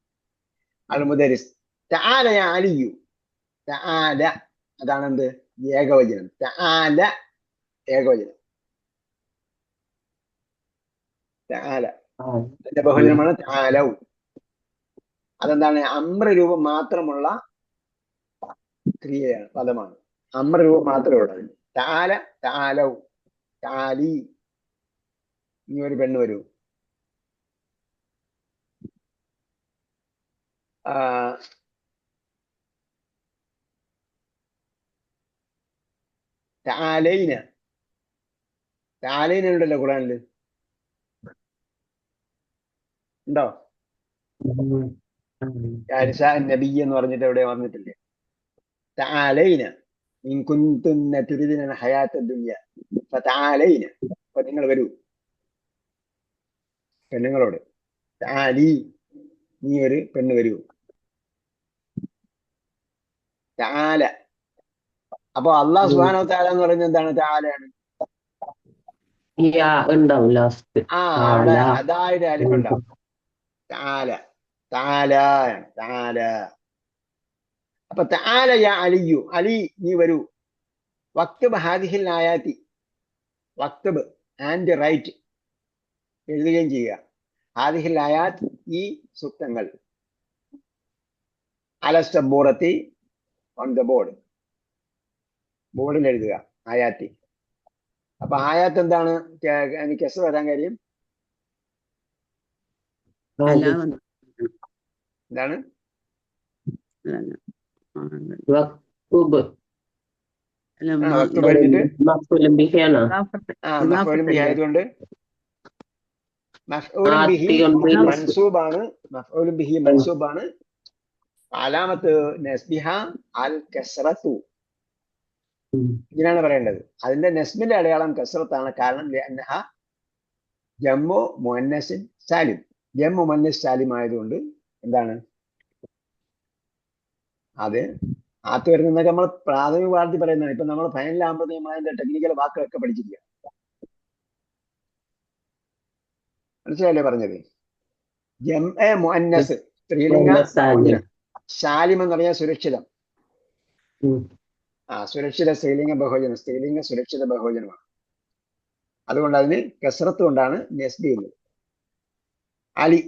[SPEAKER 1] അത് മുദരിസ്. തആല യാ അലിയു. തആല അതാണെന്ത്? ഏകവചനം. തആല ഏകവചനം. തആല അതിന്റെ ബഹുവചനമാണ് തആലൗ. അതെന്താണ്? അമ്രരൂപം മാത്രമുള്ള ക്രിയയാണ്, പദമാണ്. അമ്രരൂപം മാത്രമേ ഉള്ളൂ. തആല, തആലൗ, തആലി. ഇനി ഒരു പെണ്ണ് വരൂ. തആലൈന. തആലൈന ഉണ്ടല്ലോ ഖുർആനില്, ഉണ്ടോ? നബി എന്ന് പറഞ്ഞിട്ട് എവിടെ വന്നിട്ടില്ലേ? തആലൈന ഇൻ കുൻതുന്ന തുരിദിന ഹയാത്ത ദുനിയ ഫതആലൈന. അപ്പൊ നിങ്ങൾ വരൂ. പെണ്ണുങ്ങളോട് തആലി, നീ ഒരു പെണ്ണ് വരൂ. തആല. അപ്പൊ അല്ലാഹു സുബ്ഹാനഹു വ തആല എന്ന് പറയുന്നത് എന്താണ്? തആലയാണ്. അവിടെ അതായത് അലിഫുണ്ടാവും. തആല, തആല, തആല. അപ്പൊ തആല യാ അലിയു, അലി നീ വരൂ. വക്തബ് ഹാദിഹിൽ ആയാതി. വക്തബ് ആൻഡ് റൈറ്റ്, എഴുതുകയും ചെയ്യുക. ഹാദിഹിൽ ആയാത്ത്, ഈ സൂക്തങ്ങൾ. അല സബൂറത്തി, ഓൺ ദ ബോർഡ്, ബോർഡിൽ എഴുതുക. ആയാത്തി. അപ്പൊ ആയാത്ത് എന്താണ്? എനിക്ക് എസ് വരാൻ കാര്യം എന്താണ്? ആയതുകൊണ്ട് മൻസൂബാണ്. അലാമത്ത് നസ്ബിഹ അൽ കസ്റത്തു. ഇങ്ങനെയാണ് പറയേണ്ടത്. അതിന്റെ നസ്ബിന്റെ അടയാളം കസ്റത്താണ്. കാരണം ജമ്മു മുഅന്നസ് സാലിം. ജമ്മു മുഅന്നസ് സാലിം ആയതുകൊണ്ട് എന്താണ് അത് ആത്ത് വരുന്നതൊക്കെ നമ്മൾ പ്രാഥമിക പാഠത്തിൽ പറയുന്നതാണ്. ഇപ്പൊ നമ്മൾ ഫൈനലാകുമ്പോഴത്തേക്കും നമ്മൾ അതിന്റെ ടെക്നിക്കൽ വാക്കുകളൊക്കെ പഠിച്ചിരിക്കുക. മനസ്സിലല്ലേ പറഞ്ഞത്? ജംഅ മുഅന്നസ് സ്ത്രീലിംഗ ബഹുവചനം. ശാലിം എന്ന് പറഞ്ഞാൽ സുരക്ഷിതം. സുരക്ഷിത സ്ത്രീലിംഗ ബഹുവചനം. സ്ത്രീലിംഗ സുരക്ഷിത ബഹുവചനമാണ്. അതുകൊണ്ട് അതിന് കസറത്ത് കൊണ്ടാണ് നെസ്ബ് ചെയ്യുന്നത്. അലി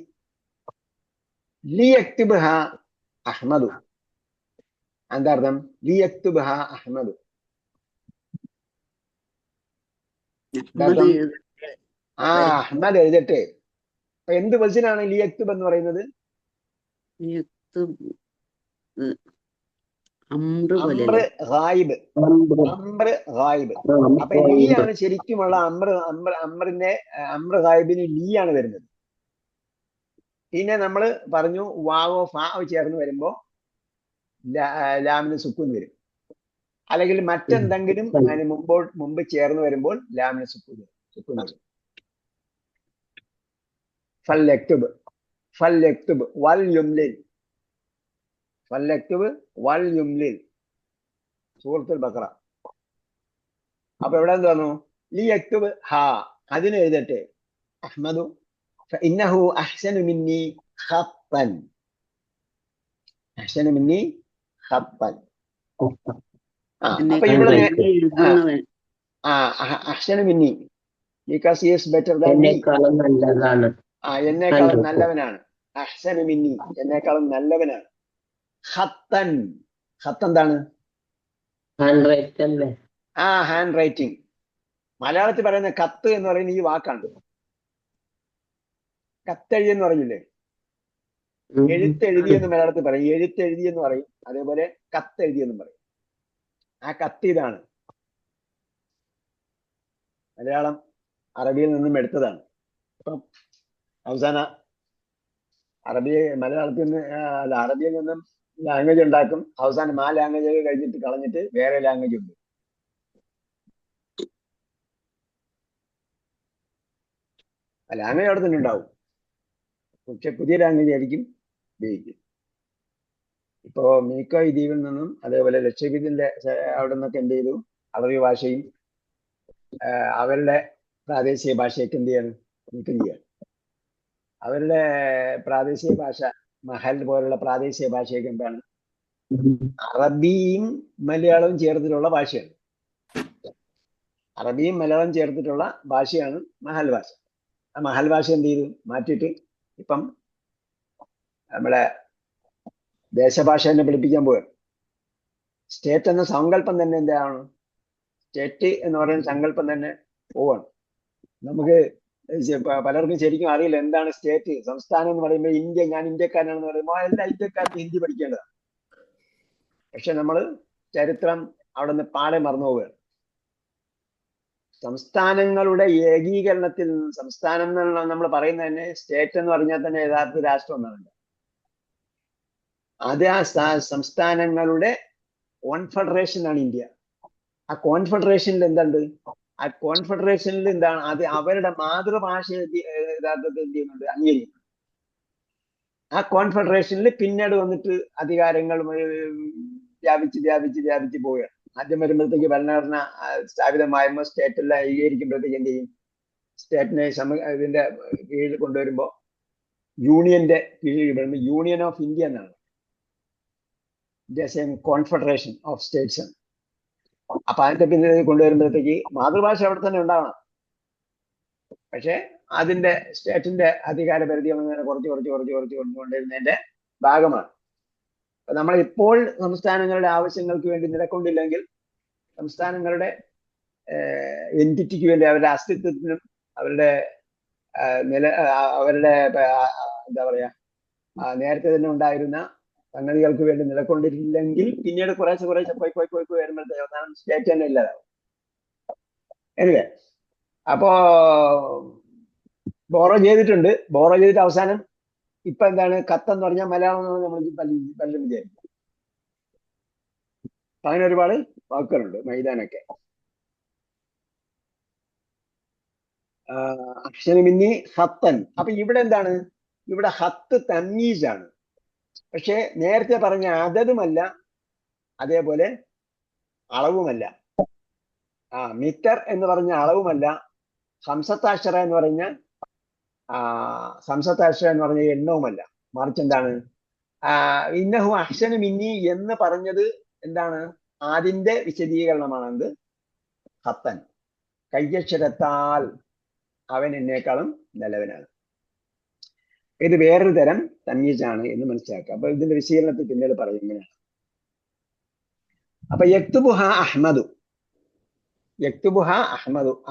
[SPEAKER 1] ലി യക്തുബ്ഹ അഹ്മദു. എന്താ അർത്ഥം? ലി യക്തുബ്ഹ അഹ്മദു. അഹ്മദ് എഴുതട്ടെ. അപ്പൊ എന്ത് വചനാണ് ലി യക്തുബ് എന്ന് പറയുന്നത്? അംറ് ഗായിബ്. അംറ് ഗായിബ്. അപ്പൊ ലീ ആണ് ശരിക്കുമുള്ള അംറ് ഗായിബിന് ലീ ആണ് വരുന്നത്. പിന്നെ നമ്മൾ പറഞ്ഞു വാവോ ഫാവോ ചേർന്ന് വരുമ്പോ ലാമിന് സുക്കൂൻ വരും. അല്ലെങ്കിൽ മറ്റെന്തെങ്കിലും അതിന് മുമ്പ് ചേർന്ന് വരുമ്പോൾ ലാമിന് സുക്കൂൻ വരും. ഫൽയക്തുബ് ഫൽയക്തുബ് വൽ യുംലിൽ. ഫൽയക്തുബ് വൽ യുംലിൽ. സൂറത്തുൽ ബഖറ. അപ്പൊ എവിടെ എന്ത് വന്നു? ലി യക്തുബ് ഹാ, അതിന് എഴുതട്ടെ. അഹ്മദു ഫഇന്നഹു അഹ്സനു മിന്നി ഖത്തൻ. അഹ്സനു മിന്നി ഖത്തൻ. അപ്പൊ ഇവിടെ അഹ്സനു മിന്നി because he is better than me.
[SPEAKER 2] എന്നെക്കാളും നല്ലതാണ്.
[SPEAKER 1] എന്നെക്കാളും നല്ലവനാണ്. അഹ്സനു മിന്നി എന്നെക്കാളും നല്ലവനാണ്. ഖത്തൻ. ഖത്ത് എന്താണ്?
[SPEAKER 2] ഹാൻഡ് റൈറ്റ് അല്ലേ?
[SPEAKER 1] Hand writing. മലയാളത്തിൽ പറയുന്ന കത്ത് എന്ന് പറയുന്ന ഈ വാക്കാണ്. കത്തെഴുതി എന്ന് പറഞ്ഞില്ലേ? എഴുത്തെഴുതി എന്ന് മലയാളത്തിൽ പറയും. എഴുത്തെഴുതി എന്ന് പറയും. അതേപോലെ കത്തെഴുതി എന്നും പറയും. ആ കത്ത് ഇതാണ്. മലയാളം അറബിയിൽ നിന്നും എടുത്തതാണ്. ഇപ്പം അവസാന മലയാളത്തിൽ നിന്ന് അറബിയിൽ നിന്നും ലാംഗ്വേജ് ഉണ്ടാക്കും. അവസാനം ആ ലാംഗ്വേജ് കഴിഞ്ഞിട്ട് കളഞ്ഞിട്ട് വേറെ ലാംഗ്വേജ് ഉണ്ട്. ലാംഗ്വേജ് അവിടെ തന്നെ ഉണ്ടാവും, പക്ഷെ പുതിയ ലാംഗ്വേജ് ആയിരിക്കും ഉപയോഗിക്കും. ഇപ്പോ മീക്കോയ് ദ്വീപിൽ നിന്നും അതേപോലെ ലക്ഷദ്വീപിന്റെ അവിടെ നിന്നൊക്കെ എന്ത് ചെയ്തു? അറബി ഭാഷയും അവരുടെ പ്രാദേശിക ഭാഷയൊക്കെ എന്ത് ചെയ്യാണ്? നീക്കം ചെയ്യാണ്. അവരുടെ പ്രാദേശിക ഭാഷ മഹൽ പോലുള്ള പ്രാദേശിക ഭാഷയൊക്കെ എന്താണ്? അറബിയും മലയാളവും ചേർത്തിട്ടുള്ള ഭാഷയാണ്. അറബിയും മലയാളം ചേർത്തിട്ടുള്ള ഭാഷയാണ് മഹൽ ഭാഷ. ആ മഹൽ ഭാഷ എന്ത് ചെയ്തു? മാറ്റിയിട്ട് ഇപ്പം നമ്മളെ ദേശഭാഷ തന്നെ പഠിപ്പിക്കാൻ പോവുകയാണ്. സ്റ്റേറ്റ് എന്ന സങ്കല്പം തന്നെ എന്താണ്? സ്റ്റേറ്റ് എന്ന് പറയുന്ന സങ്കല്പം തന്നെ പോവാണ്. നമുക്ക് പലർക്കും ശരിക്കും അറിയില്ല എന്താണ് സ്റ്റേറ്റ്. സംസ്ഥാനം എന്ന് പറയുമ്പോൾ ഇന്ത്യ, ഞാൻ ഇന്ത്യക്കാരനാണെന്ന് പറയുമ്പോൾ എല്ലാ ഇന്ത്യക്കാർക്കും ഹിന്ദി പഠിക്കേണ്ടതാണ്. പക്ഷെ നമ്മൾ ചരിത്രം അവിടെ നിന്ന് പാടെ മറന്നു പോവുകയാണ്. സംസ്ഥാനങ്ങളുടെ ഏകീകരണത്തിൽ സംസ്ഥാനം എന്നുള്ള നമ്മൾ പറയുന്നത് തന്നെ സ്റ്റേറ്റ് എന്ന് പറഞ്ഞാൽ തന്നെ യഥാർത്ഥ രാഷ്ട്രം എന്നാണ്. അത് ആ സംസ്ഥാനങ്ങളുടെ കോൺഫെഡറേഷൻ ആണ് ഇന്ത്യ. ആ കോൺഫെഡറേഷനിൽ എന്തുണ്ട്? ആ കോൺഫെഡറേഷനിൽ എന്താണ്? അത് അവരുടെ മാതൃഭാഷ യഥാർത്ഥത്തിൽ എന്ത് ചെയ്യുന്നുണ്ട്? അംഗീകരിക്കുന്നു. ആ കോൺഫെഡറേഷനിൽ പിന്നീട് വന്നിട്ട് അധികാരങ്ങൾ വ്യാപിച്ച് പോവുകയാണ്. ആദ്യം വരുമ്പോഴത്തേക്ക് ഭരണഘടന സ്ഥാപിതമാകുമ്പോൾ സ്റ്റേറ്റെല്ലാം ഏകീകരിക്കുമ്പോഴത്തേക്ക് എന്ത് ചെയ്യും? സ്റ്റേറ്റിനെ ഇതിന്റെ കീഴിൽ കൊണ്ടുവരുമ്പോൾ യൂണിയന്റെ കീഴിൽ വരുമ്പോൾ യൂണിയൻ ഓഫ് ഇന്ത്യ എന്നാണ്. കോൺഫെഡറേഷൻ ഓഫ് സ്റ്റേറ്റ്സ് ആണ്. അപ്പൊ അതിന്റെ പിന്നിൽ കൊണ്ടുവരുമ്പോഴത്തേക്ക് മാതൃഭാഷ അവിടെ തന്നെ ഉണ്ടാവണം. പക്ഷെ അതിന്റെ സ്റ്റേറ്റിന്റെ അധികാര പരിധികൾ അങ്ങനെ കുറച്ച് കൊണ്ടുവരുന്നതിന്റെ ഭാഗമാണ്. അപ്പൊ നമ്മൾ ഇപ്പോൾ സംസ്ഥാനങ്ങളുടെ ആവശ്യങ്ങൾക്ക് വേണ്ടി നിലകൊണ്ടില്ലെങ്കിൽ സംസ്ഥാനങ്ങളുടെ എൻറ്റിറ്റിക്ക് വേണ്ടി, അവരുടെ അസ്തിത്വത്തിനും അവരുടെ അവരുടെ എന്താ പറയാ നേരത്തെ തന്നെ ഉണ്ടായിരുന്ന സംഗതികൾക്ക് വേണ്ടി നിലകൊണ്ടിട്ടില്ലെങ്കിൽ പിന്നീട് കുറേശ്ശെ പോയി വരുമ്പോഴത്തേക്ക് അവസാനം സ്റ്റേറ്റ് തന്നെ ഇല്ലാതാവും. എനിവേ, അപ്പോ ബോറോ ചെയ്തിട്ട് അവസാനം ഇപ്പൊ എന്താണ്? കത്തെന്ന് പറഞ്ഞാൽ മലയാളം എന്ന് നമ്മൾ പലരും വിചാരിക്കും. അങ്ങനെ ഒരുപാട് വാക്കുകളുണ്ട്. മൈതാനൊക്കെ അക്ഷരമിന്നി ഹത്തൻ. അപ്പൊ ഇവിടെ എന്താണ്? ഇവിടെ ഹത്ത് തമീസാണ്. പക്ഷെ നേരത്തെ പറഞ്ഞ അതതുമല്ല, അതേപോലെ അളവുമല്ല. മീറ്റർ എന്ന് പറഞ്ഞ അളവുമല്ല. ഹംസത്താക്ഷര എന്ന് പറഞ്ഞ എണ്ണവുമല്ല. മറിച്ച് എന്താണ്, ഇന്നഹു അഹ്സനു മിന്നി എന്ന് പറഞ്ഞത് എന്താണ്, അതിന്റെ വിശദീകരണമാണ് എന്ത്, ഖത്തൻ, കയ്യക്ഷരത്താൽ അവൻ എന്നെക്കാളും നല്ലവനാണ്. ഇത് വേറൊരു തരം തമീസാണ് എന്ന് മനസ്സിലാക്കുക. അപ്പൊ ഇതിന്റെ വിശീലനത്തിൽ പിന്നീട് പറയും ഇങ്ങനെയാണ്. അപ്പൊ യക്തുബുഹ അഹ്മദു,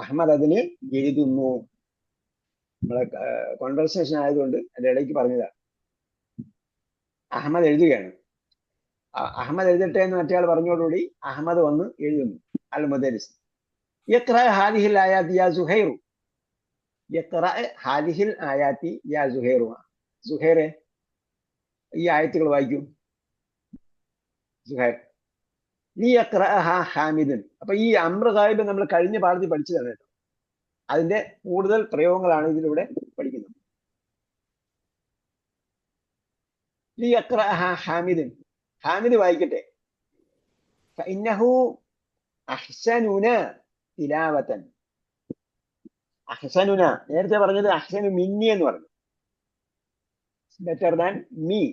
[SPEAKER 1] അഹ്മദ് അതിന് എഴുതുന്നു. നമ്മളെ കോൺവെർസേഷൻ ആയതുകൊണ്ട് അതിന്റെ ഇടയ്ക്ക് പറഞ്ഞതാണ്. അഹമ്മദ് എഴുതുകയാണ്. അഹമ്മദ് എഴുതട്ടെ എന്ന് മറ്റയാൾ പറഞ്ഞോടുകൂടി അഹമ്മദ് വന്ന് എഴുതുന്നു. അൽ മുദരിസ് യഖ്റ ഹാദിഹിൽ ആയാതി യാ സുഹൈറു, യഖ്റ ഹാദിഹിൽ ആയാതി യാ സുഹൈറു. സുഹൈറെ, ഈ ആയത്തുകൾ വായിക്കൂ. സുഹൈർ ലി യഖ്റഅഹ ഹാമിദുൻ. അപ്പൊ ഈ അംറ ഗായിബ് നമ്മൾ കഴിഞ്ഞ പാഠത്തിൽ പഠിച്ചതാണ് കേട്ടോ. അതിന്റെ കൂടുതൽ പ്രയോഗങ്ങളാണ് ഇതിലൂടെ പഠിക്കുന്നത്. ലി യഖ്റഅഹ ഹാമിദുൻ, ഹാമിദ് വായിക്കട്ടെ. ഫഇന്നഹു അഹ്സനുന തിലാവതൻ. അഹ്സനുന, നേരത്തെ പറഞ്ഞത് അഹ്സനു മിന്നി എന്ന് പറഞ്ഞു, ബെറ്റർ ദാൻ മീ,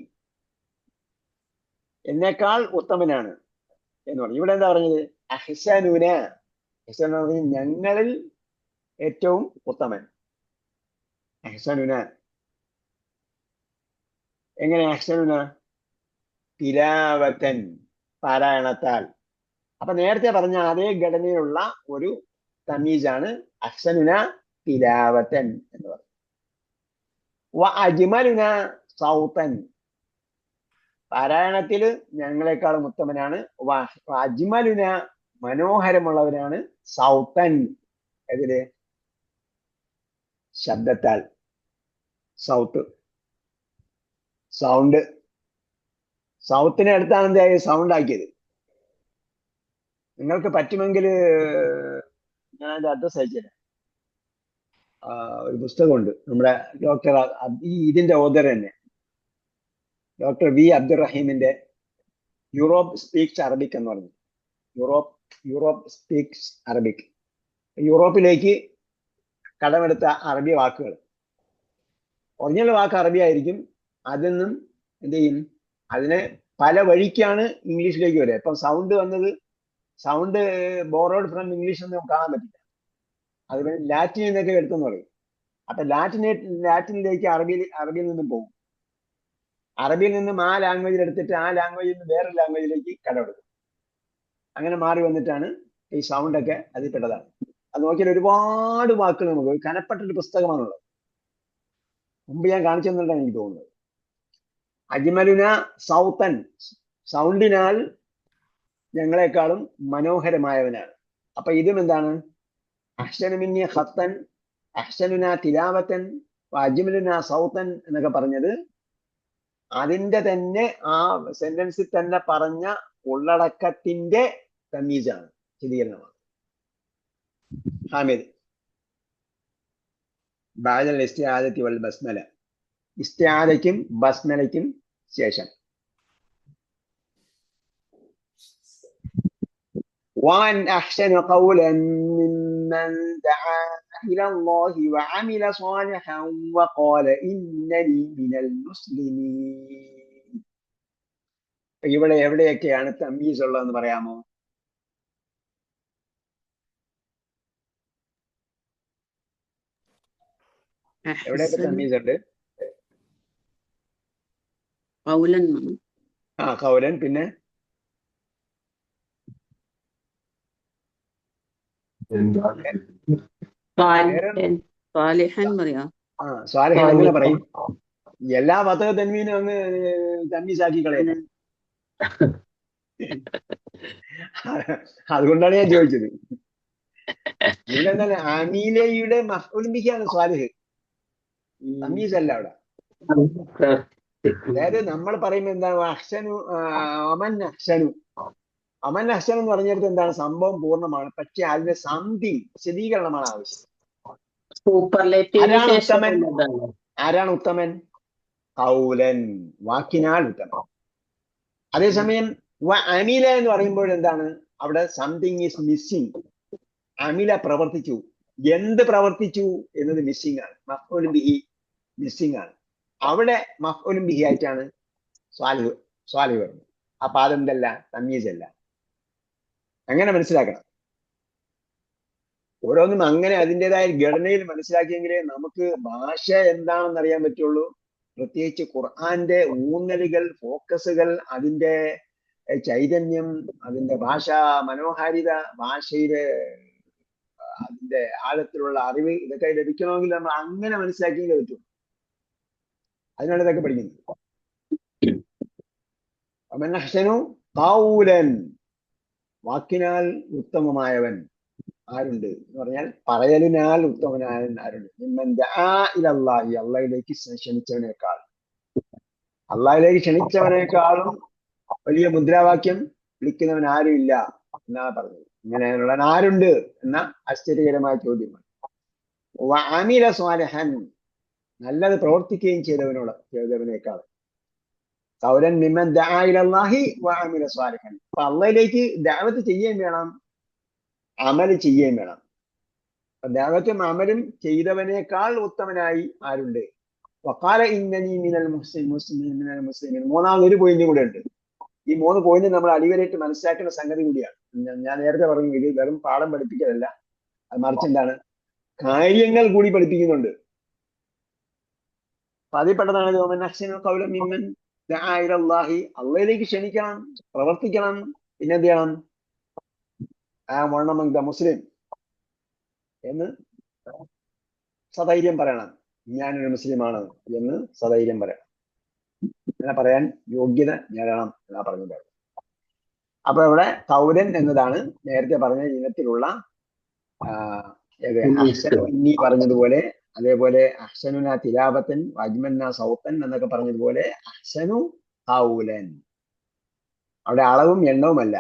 [SPEAKER 1] എന്നേക്കാൾ ഉത്തമനാണ് എന്ന് പറഞ്ഞു. ഇവിടെ എന്താ പറഞ്ഞത്, അഹ്സനുന, അഹ്സനു പറഞ്ഞത് ഞങ്ങളിൽ ഏറ്റവും ഉത്തമൻ. അഹ്സനുന എങ്ങനെ, അഹ്സനുന തിലാവതൻ, പാരായണത്താൽ. അപ്പൊ നേരത്തെ പറഞ്ഞ അതേ ഘടനയിലുള്ള ഒരു തമീസാണ് അഹ്സനുന തിലാവതൻ എന്ന് പറയുന്നത്. വ അജ്മലുന സൗതൻ, പാരായണത്തിൽ ഞങ്ങളെക്കാളും ഉത്തമനാണ്. വ അജ്മലുന, മനോഹരമുള്ളവരാണ്. സൗതൻ, അതില് ശബ്ദത്താൽ, സൗത്ത്, സൗണ്ട്. സൗത്തിനെ അടുത്താണ് എന്തായി സൗണ്ട് ആക്കിയത്. നിങ്ങൾക്ക് പറ്റുമെങ്കിൽ ഞാൻ അതിന്റെ അഡ്രസ് അയച്ചുതരാം. ഒരു പുസ്തകമുണ്ട് നമ്മുടെ ഡോക്ടർ ഇതിന്റെ ഓദർ തന്നെ, ഡോക്ടർ വി അബ്ദുറഹീമിന്റെ യൂറോപ്പ് സ്പീക്സ് അറബിക് എന്ന് പറഞ്ഞു. യൂറോപ്പ് സ്പീക്സ് അറബിക്, യൂറോപ്പിലേക്ക് കടമെടുത്ത അറബി വാക്കുകൾ. ഒറിജിനൽ വാക്ക് അറബി ആയിരിക്കും, അതിൽ നിന്നും എന്ത് ചെയ്യും, അതിനെ പല വഴിക്കാണ് ഇംഗ്ലീഷിലേക്ക് വരിക. ഇപ്പം സൗണ്ട് വന്നത്, സൗണ്ട് ബോറോഡ് ഫ്രം ഇംഗ്ലീഷ് ഒന്നും കാണാൻ പറ്റില്ല. അതുപോലെ ലാറ്റിനിൽ നിന്നൊക്കെ എടുത്തെന്ന് പറയും. അപ്പൊ ലാറ്റിനിലേക്ക് അറബിയിൽ നിന്നും പോകും. അറബിയിൽ നിന്നും ആ ലാംഗ്വേജിൽ എടുത്തിട്ട് ആ ലാംഗ്വേജിൽ നിന്ന് വേറെ ലാംഗ്വേജിലേക്ക് കടമെടുക്കും. അങ്ങനെ മാറി വന്നിട്ടാണ് ഈ സൗണ്ടൊക്കെ അതിൽ പെട്ടതാണ്. അത് നോക്കിയാൽ ഒരുപാട് വാക്കുകൾ, നമുക്ക് കനപ്പെട്ടൊരു പുസ്തകമാണുള്ളത്. മുമ്പ് ഞാൻ കാണിച്ചു തന്നിട്ടാണ് എനിക്ക് തോന്നുന്നത്. അജ്മലുന സൗതൻ, സൗണ്ടിനാൽ ഞങ്ങളെക്കാളും മനോഹരമായവനാണ്. അപ്പൊ ഇതും എന്താണ്, അഹ്സനു മിന്നി ഖത്തൻ, അഹ്സനുന തിലാവത്തൻ, അജ്മലുന സൗതൻ എന്നൊക്കെ പറഞ്ഞത് അതിന്റെ തന്നെ ആ സെന്റൻസിൽ തന്നെ പറഞ്ഞ ഉള്ളടക്കത്തിന്റെ തമീസാണ്, വിശദീകരണമാണ്. ഹാമിദ് ബഅദൽ ഇസ്തിആദത്തി വൽ ബസ്മല, ഇസ്തിആദയ്ക്കും ബസ്മലയ്ക്കും ശേഷം. ومن أحسن قولا ممن دعا إلى الله وعمل صالحا وقال إنني من المسلمين. ഇവിടെ എവിടെയൊക്കെയാണ് തമീസ് ഉള്ളതെന്ന് പറയാമോ? എവിടെയൊക്കെ തമീസ് ഉണ്ട്? ഖൗലൻ, പിന്നെ സ്വാലിഹൻ എങ്ങനെ പറയും? എല്ലാ പത്തക തന്മീനും അങ്ങ് തമീസാക്കി കളയുന്നത്. അതുകൊണ്ടാണ് ഞാൻ ചോദിച്ചത്. ഇവിടെ എന്താണ്, അമീലയുടെ മഫ്ഊൽ ബിഹിയാണ് സ്വാലിഹ്, തമീസ് അല്ല അവിടെ. അതായത് നമ്മൾ പറയുമ്പോൾ എന്താണ്, അഹ്സനു, അമൻ അഹ്സനു, അമൻ അഹ്സൻ എന്ന് പറഞ്ഞിടത്ത് എന്താണ്, സംഭവം പൂർണ്ണമാണ്, പക്ഷെ അതിന്റെ സംതിങ് വിശദീകരണമാണ് ആവശ്യം. ആരാണ് ഉത്തമൻ? ഖൗലൻ, വാക്കിനാൽ ഉത്തമൻ. അതേസമയം അമില എന്ന് പറയുമ്പോൾ എന്താണ്? അവിടെ സംതിങ് ഈസ് മിസ്സിങ്. അമില പ്രവർത്തിച്ചു. എന്ത് പ്രവർത്തിച്ചു എന്നത് മിസ്സിംഗ് ആണ്. മഫ്ഊലുൻ ബിഹി മിസ്സിംഗ് ആണ്. അവിടെ മഫ്ഊലുൻ ബിഹി ആയിട്ടാണ് സ്വാലിഹ് വരുന്നത്. അപ്പൊ അതെന്തല്ല? തമീസ് അല്ല. അങ്ങനെ മനസ്സിലാക്കണം. ഓരോന്നും അങ്ങനെ അതിൻ്റെതായ ഘടനയിൽ മനസ്സിലാക്കിയെങ്കിലേ നമുക്ക് ഭാഷ എന്താണെന്ന് അറിയാൻ പറ്റുള്ളൂ. പ്രത്യേകിച്ച് ഖുർആന്റെ ഊന്നലുകൾ, ഫോക്കസുകൾ, അതിന്റെ ചൈതന്യം, അതിന്റെ ഭാഷാ മനോഹാരിത, ഭാഷയുടെ അതിന്റെ ആഴത്തിലുള്ള അറിവ്, ഇതൊക്കെ ലഭിക്കണമെങ്കിൽ നമ്മൾ അങ്ങനെ മനസ്സിലാക്കിയേ പറ്റും. അതിനാണ് ഇതൊക്കെ പഠിക്കുന്നത്. വമൻ അഹ്സനു ഖൗലൻ, വാക്കിനാൽ ഉത്തമമായവൻ ആരുണ്ട് എന്ന് പറഞ്ഞാൽ പറയലിനാൽ ഉത്തമനായവൻ ആരുണ്ട്? മിമ്മൻ ദആ ഇലല്ലാഹി, അള്ളാഹിലേക്ക് ക്ഷണിച്ചവനേക്കാൾ. അള്ളാഹിലേക്ക് ക്ഷണിച്ചവനേക്കാളും വലിയ മുദ്രാവാക്യം വിളിക്കുന്നവൻ ആരും ഇല്ല എന്നാണ് പറഞ്ഞത്. ഇങ്ങനെയുള്ള ആരുണ്ട് എന്ന ആശ്ചര്യകരമായ ചോദ്യമാണ്. വഅമില സ്വാലിഹൻ, നല്ലത് പ്രവർത്തിക്കുകയും ചെയ്തവനേക്കാൾ. ഖൗലൻ മിമ്മൻ ദആ ഇലല്ലാഹി വഅമില സ്വാലിഹൻ. അപ്പൊ അള്ളാഹിലേക്ക് ദഅവത്ത് ചെയ്യുകയും വേണം, അമൽ ചെയ്യുകയും വേണം. ദഅവത്തും അമലും ചെയ്തവനേക്കാൾ ഉത്തമനായി ആരുണ്ട്? വഖാല ഇന്നനി മിനൽ മുസ്ലിമീൻ. മൂന്നാമത് ഒരു പോയിന്റും കൂടെ ഉണ്ട്. ഈ 3 പോയിന്റ് നമ്മൾ അടിവരായിട്ട് മനസ്സിലാക്കേണ്ട സംഗതി കൂടിയാണ്. ഞാൻ നേരത്തെ പറഞ്ഞു, ഇത് വെറും പാഠം പഠിപ്പിക്കലല്ല, അത് മറിച്ച് എന്താണ്, കാര്യങ്ങൾ കൂടി പഠിപ്പിക്കുന്നുണ്ട്. അതിൽപ്പെട്ടതാണ് അള്ളാഹിലേക്ക് ക്ഷണിക്കണം, പ്രവർത്തിക്കണം, പിന്നെ എന്ത് ചെയ്യണം? മുസ്ലിം എന്ന് സധൈര്യം പറയണം. ഞാനൊരു മുസ്ലിമാണ് എന്ന് സധൈര്യം പറയണം. അങ്ങനെ പറയാൻ യോഗ്യത നേടണം എന്നാ പറഞ്ഞത്. അപ്പൊ ഇവിടെ കൗലൻ എന്നതാണ് നേരത്തെ പറഞ്ഞ ഇനത്തിലുള്ള ഇനി പറഞ്ഞതുപോലെ, അതേപോലെ അഹ്സനുന തിലാവത്തൻ വജ്മന്ന സൗത്തൻ എന്നൊക്കെ പറഞ്ഞതുപോലെ അഹ്സനു കൗലൻ. അവിടെ അളവും എണ്ണവുമല്ല.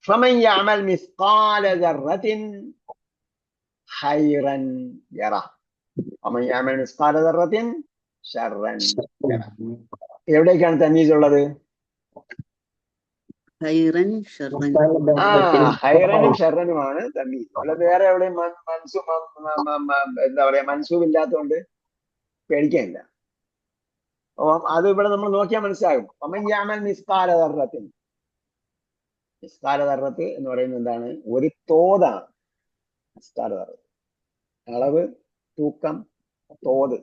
[SPEAKER 1] ഫമൻ യഅമൽ മിസ്ഖാല ദർറത്തിൻ ഖൈറൻ യറ വമൻ യഅമൽ മിസ്ഖാല ദർറത്തിൻ ശർറൻ യറ. എവിടേക്കാണ് തമീസ് ഉള്ളത്?
[SPEAKER 2] ഹൈറനും
[SPEAKER 1] ഷർറനുമാണ് തമീസ്. അല്ല വേറെ എവിടെയും എന്താ പറയാ, മൻസൂബ് ഇല്ലാത്തതുകൊണ്ട് പേടിക്കാനില്ല. അത് ഇവിടെ നമ്മൾ നോക്കിയാൽ മനസ്സിലാകും. വമൻ യഅമൽ മിസ്ഖാല ദർറത്തിൻ, മിസ്കാല ദർറത്ത് എന്ന് പറയുന്നത് എന്താണ്? ഒരു തോതാണ് മിസ്കാല ദർറത്ത്. അളവ്, തൂക്കം, തോത്.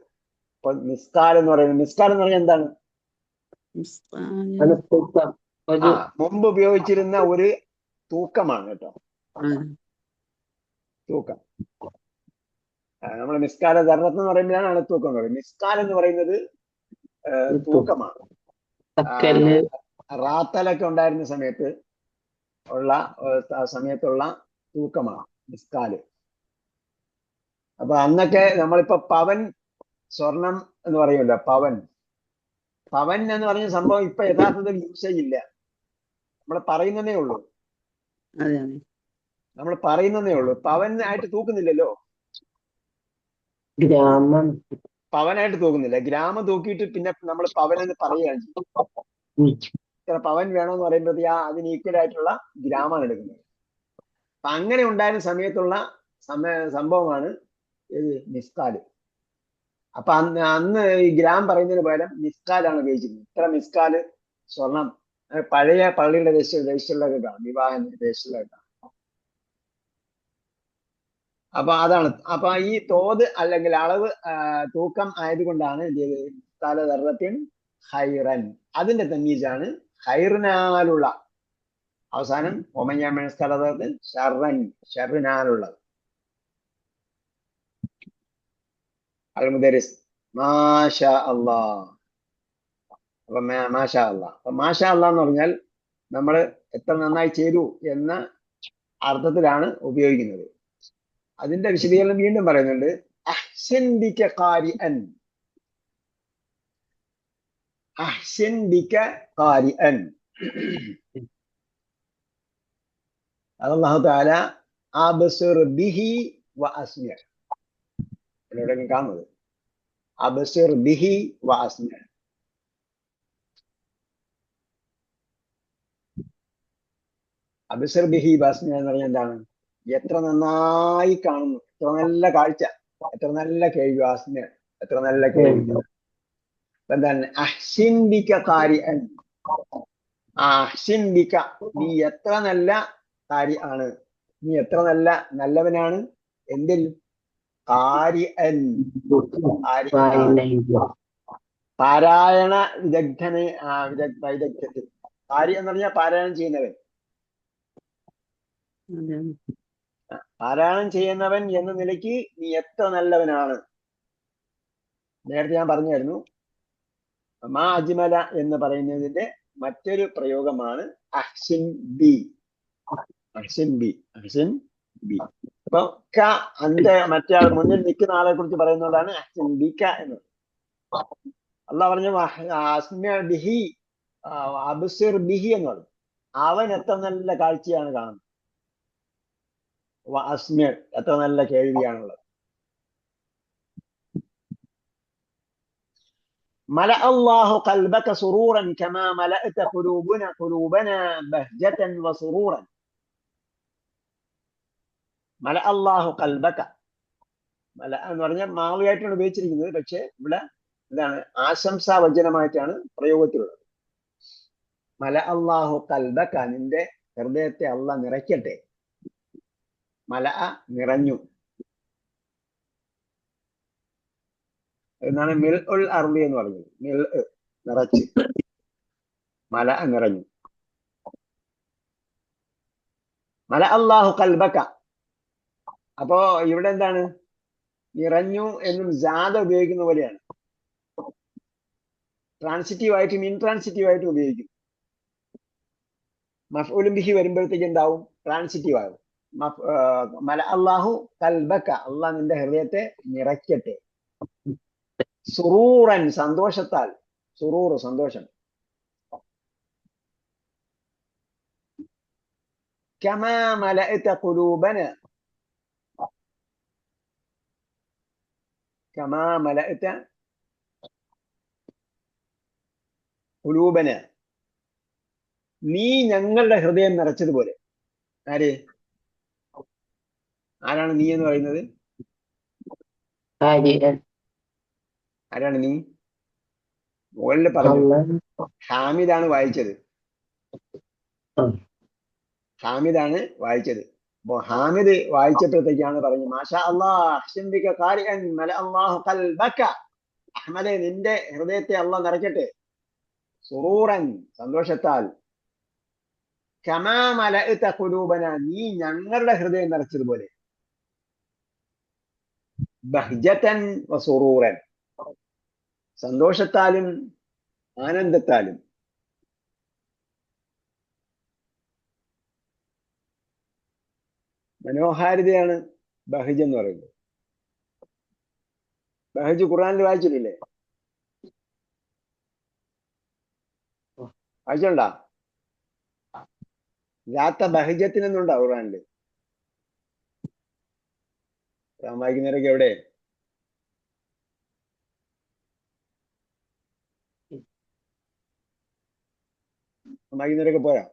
[SPEAKER 1] അപ്പൊ മിസ്കാൽ എന്ന് പറയുന്നത്, മിസ്കാൽ എന്ന് പറഞ്ഞാൽ എന്താണ്? മുമ്പ് ഉപയോഗിച്ചിരുന്ന ഒരു തൂക്കമാണ് കേട്ടോ, തൂക്കം. നമ്മൾ മിസ്കാല ദർറത്ത് എന്ന് പറയുമ്പോഴാണ് അണുത്തൂക്കം എന്ന് പറയുന്നത്. മിസ്കാൽ എന്ന് പറയുന്നത് തൂക്കമാണ്. റാത്തലൊക്കെ ഉണ്ടായിരുന്ന സമയത്തുള്ള തൂക്കമാണ് മിസ്കാല്. അപ്പൊ അന്നൊക്കെ നമ്മളിപ്പോ പവൻ, സ്വർണം എന്ന് പറയുമല്ലോ, പവൻ എന്ന് പറഞ്ഞ സംഭവം ഇപ്പൊ യഥാർത്ഥത്തിൽ യൂസേജ് ഇല്ല. നമ്മൾ പറയുന്നതേ ഉള്ളൂ. പവൻ ആയിട്ട് തൂക്കുന്നില്ലല്ലോ, പവനായിട്ട് തൂക്കുന്നില്ല. ഗ്രാമം തൂക്കിയിട്ട് പിന്നെ നമ്മൾ പവൻ എന്ന് പറയുകയാണ് ചെയ്യുന്നത്. ഇത്ര പവൻ വേണമെന്ന് പറയുമ്പോൾ അതിന് ഈക്വൽ ആയിട്ടുള്ള ഗ്രാമാണ് എടുക്കുന്നത്. അപ്പൊ അങ്ങനെ ഉണ്ടായിരുന്ന സമയത്തുള്ള സംഭവമാണ് മിസ്കാല്. അപ്പൊ അന്ന് ഈ ഗ്രാം പറയുന്നതിന് പകരം മിസ്കാലാണ് ഉപയോഗിച്ചിരുന്നത്. ഇത്ര മിസ്കാല് സ്വർണം. പഴയ പള്ളിയുടെ ദേശങ്ങളിലൊക്കെ കാണാം, വിവാഹ ദേശങ്ങളിലൊക്കെ കാണാം. അപ്പൊ അതാണ്. അപ്പൊ ഈ തോത് അല്ലെങ്കിൽ അളവ്, തൂക്കം ആയതുകൊണ്ടാണ് മിസ്കാല ദർറത്തിൻ ഖൈറൻ. അതിന്റെ തമീസാണ് ഖൈറിനാലുള്ള അവസാനം മിസ്കാല ദർറത്തിൻ ശർറൻ, ഷർറിനാലുള്ളത്. അൽമുദരിസ് മാഷാ അല്ലാഹ്. അപ്പൊ മാഷാ അല്ലാഹ്. അപ്പൊ മാഷാ അല്ലാഹ് എന്ന് പറഞ്ഞാൽ നമ്മൾ എത്ര നന്നായി ചെയ്തു എന്ന അർത്ഥത്തിലാണ് ഉപയോഗിക്കുന്നത്. അതിന്റെ വിശദീകരണം വീണ്ടും പറയുന്നുണ്ട്. അഹ്സിൻ ബിക ഖാരിഅൻ, അഹ്സിൻ ബിക ഖാരിഅൻ. അല്ലാഹു തആല അബ്സിർ ബിഹി വ അസ്മി, ഇവിടെ കാണുന്നത് അബ്സിർ ബിഹി വ അസ്മി. അബ്സർ ബിഹി ബസ്മ എന്ന് പറഞ്ഞാൽ എന്താണ്? എത്ര നന്നായി കാണുന്നു, എത്ര നല്ല കാഴ്ച, എത്ര നല്ല കേൾവി, വാസ്ന എത്ര നല്ല കേൾവി. എന്താണ്? അഹ്സിൻ ബിക ഖാരിഅൻ, അഹ്സിൻ ബിക നീ എത്ര നല്ല കാരി ആണ്, നീ എത്ര നല്ലവനാണ്. എന്തിൽ? ഖാരിഅൻ, പാരായണ വിദഗ്ധന്, വൈദഗ്ധ്യത്തിൽ. ഖാരി എന്ന് പറഞ്ഞാൽ പാരായണം ചെയ്യുന്നവൻ, പാരായണം ചെയ്യുന്നവൻ എന്ന നിലയ്ക്ക് നീ എത്ര നല്ലവനാണ്. നേരത്തെ ഞാൻ പറഞ്ഞായിരുന്നു, മാ അജ്മല എന്ന് പറയുന്നതിന്റെ മറ്റൊരു പ്രയോഗമാണ് അഹ്സിൻ ബി. അഹ്സിൻ ബി, അഹ്സിൻ ബി. അപ്പൊ ക അന്ത മറ്റേ ആൾ മുന്നിൽ നിൽക്കുന്ന ആളെ കുറിച്ച് പറയുന്നതാണ് അഹ്സിൻ ബിക എന്ന്. അള്ളാഹ് പറഞ്ഞു അസ്മിഅ ബിഹി, അബ്സിർ ബിഹി എന്ന് പറഞ്ഞു. അവൻ എത്ര നല്ല കാഴ്ചയാണ് കാണുന്നത്, അസ്മിഅ എത്ര നല്ല കേൾവിയാണുള്ളത്. ملأ الله قلبك سرورا كما ملأت قلوبنا بهجة وسرورا. ملأ الله قلبك, മല എന്ന് പറഞ്ഞാൽ മാവിയായിട്ടാണ് ഉപയോഗിച്ചിരിക്കുന്നത്. പക്ഷെ ഇവിടെ എന്താണ്? ആശംസാ വചനമായിട്ടാണ് പ്രയോഗത്തിലുള്ളത്. മല അള്ളാഹു കൽബക, നിന്റെ ഹൃദയത്തെ അള്ളാഹ് നിറയ്ക്കട്ടെ. മല നിറഞ്ഞു എന്നാണ് മിൽ ഉൽ അർളി എന്ന് പറഞ്ഞത്. മിൽ നിറച്ച്, മല നിറഞ്ഞു. മല അള്ളാഹു കൽബക. അപ്പോ ഇവിടെ എന്താണ്? നിറഞ്ഞു എന്നും ജാത ഉപയോഗിക്കുന്ന പോലെയാണ്. ട്രാൻസിറ്റീവായിട്ടും ഇൻട്രാൻസിറ്റീവായിട്ടും ഉപയോഗിക്കും. മഫ്ഊലും ബിഹി വരുമ്പോഴത്തേക്ക് എന്താവും? ട്രാൻസിറ്റീവ് ആകും. മല അള്ളാഹു കൽബക, അള്ളാഹ് നിന്റെ ഹൃദയത്തെ നിറയ്ക്കട്ടെ. സുറൂറൻ, സന്തോഷത്താൽ. സുറൂർ, സന്തോഷം. കമാ മലഅത ഖുലൂബന, കമാ മലഅത ഖുലൂബന, നീ ഞങ്ങളുടെ ഹൃദയം നിറച്ചതുപോലെ. ആരാണ് നീ എന്ന് പറയുന്നത്? ആരാണ് നീ? മുകളിൽ പറഞ്ഞു, ഹാമിദാണ് വായിച്ചത്. ഹാമിദാണ് വായിച്ചത്. അപ്പൊ ഹാമിദ് വായിച്ചപ്പോഴത്തേക്കാണ് പറഞ്ഞത് മാഷാ അല്ലാഹ്, അഹ്മദെ നിന്റെ ഹൃദയത്തെ അള്ളാഹ് നിറയ്ക്കട്ടെ. സുറൂറൻ, സന്തോഷത്താൽ. കമാ മലഅത ഖുലൂബന, നീ ഞങ്ങളുടെ ഹൃദയം നിറച്ചതുപോലെ. ബഹ്ജതൻ വസുറൂറൻ, സന്തോഷത്താലും ആനന്ദത്താലും. മനോഹാരിതയാണ് ബഹജ് എന്ന് പറയുന്നത്. ബഹജ് ഖുർആനിൽ വായിച്ചിട്ടില്ലേ? വായിച്ചോണ്ടാ? ലാത്ത ബഹജത്തിനെന്നുണ്ടോ ഖുർആനില്? വായിക്കുന്നവരൊക്കെ എവിടെ? വായിക്കുന്നവരൊക്കെ പോയാ?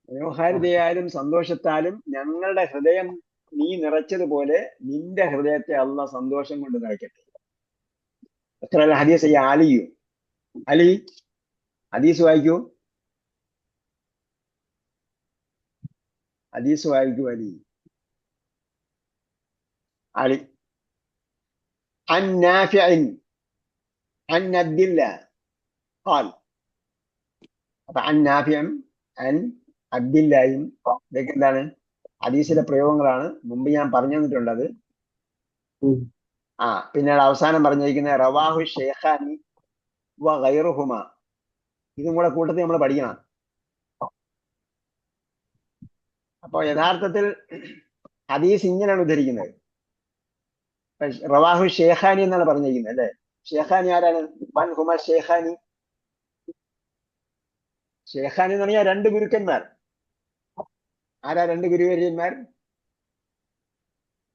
[SPEAKER 1] മനോഹാരിതയാലും സന്തോഷത്താലും ഞങ്ങളുടെ ഹൃദയം നീ നിറച്ചതുപോലെ നിന്റെ ഹൃദയത്തെ അള്ളാഹ് സന്തോഷം കൊണ്ട് നിറയ്ക്കട്ടെ. എത്ര ഹദീസ് ഈ ആലിയു? അലി ഹദീസ് വായിക്കൂ, ഹദീസ് വായിക്കൂ. അലി അലി عن نافع عن عبد الله قال. അപ്പൊ عن نافع عن عبد الله, ഇതൊക്കെ എന്താണ്? ഹദീസിലെ പ്രയോഗങ്ങളാണ്. മുമ്പ് ഞാൻ പറഞ്ഞു തന്നിട്ടുണ്ട് അത്. പിന്നീട് അവസാനം പറഞ്ഞിരിക്കുന്ന റവാഹു ഷെയ്ഖാനി വ ഗൈറുഹുമ, ഇതും കൂടെ കൂട്ടത്തിൽ നമ്മൾ പഠിക്കണം. അപ്പൊ യഥാർത്ഥത്തിൽ ഹദീസ് ഇങ്ങനെയാണ് ഉദ്ധരിക്കുന്നത്. റവാഹു ഷെയ്ഖാനി എന്നാണ് പറഞ്ഞിരിക്കുന്നത് അല്ലെ? ഷെയ്ഖാനി ആരാണ്? മൻ ഹുമ ഷെയ്ഖാനി? ഷെയ്ഖാനി എന്ന് പറഞ്ഞാൽ രണ്ട് ഗുരുക്കന്മാർ. ആരാ രണ്ട് ഗുരുവര്യന്മാർ?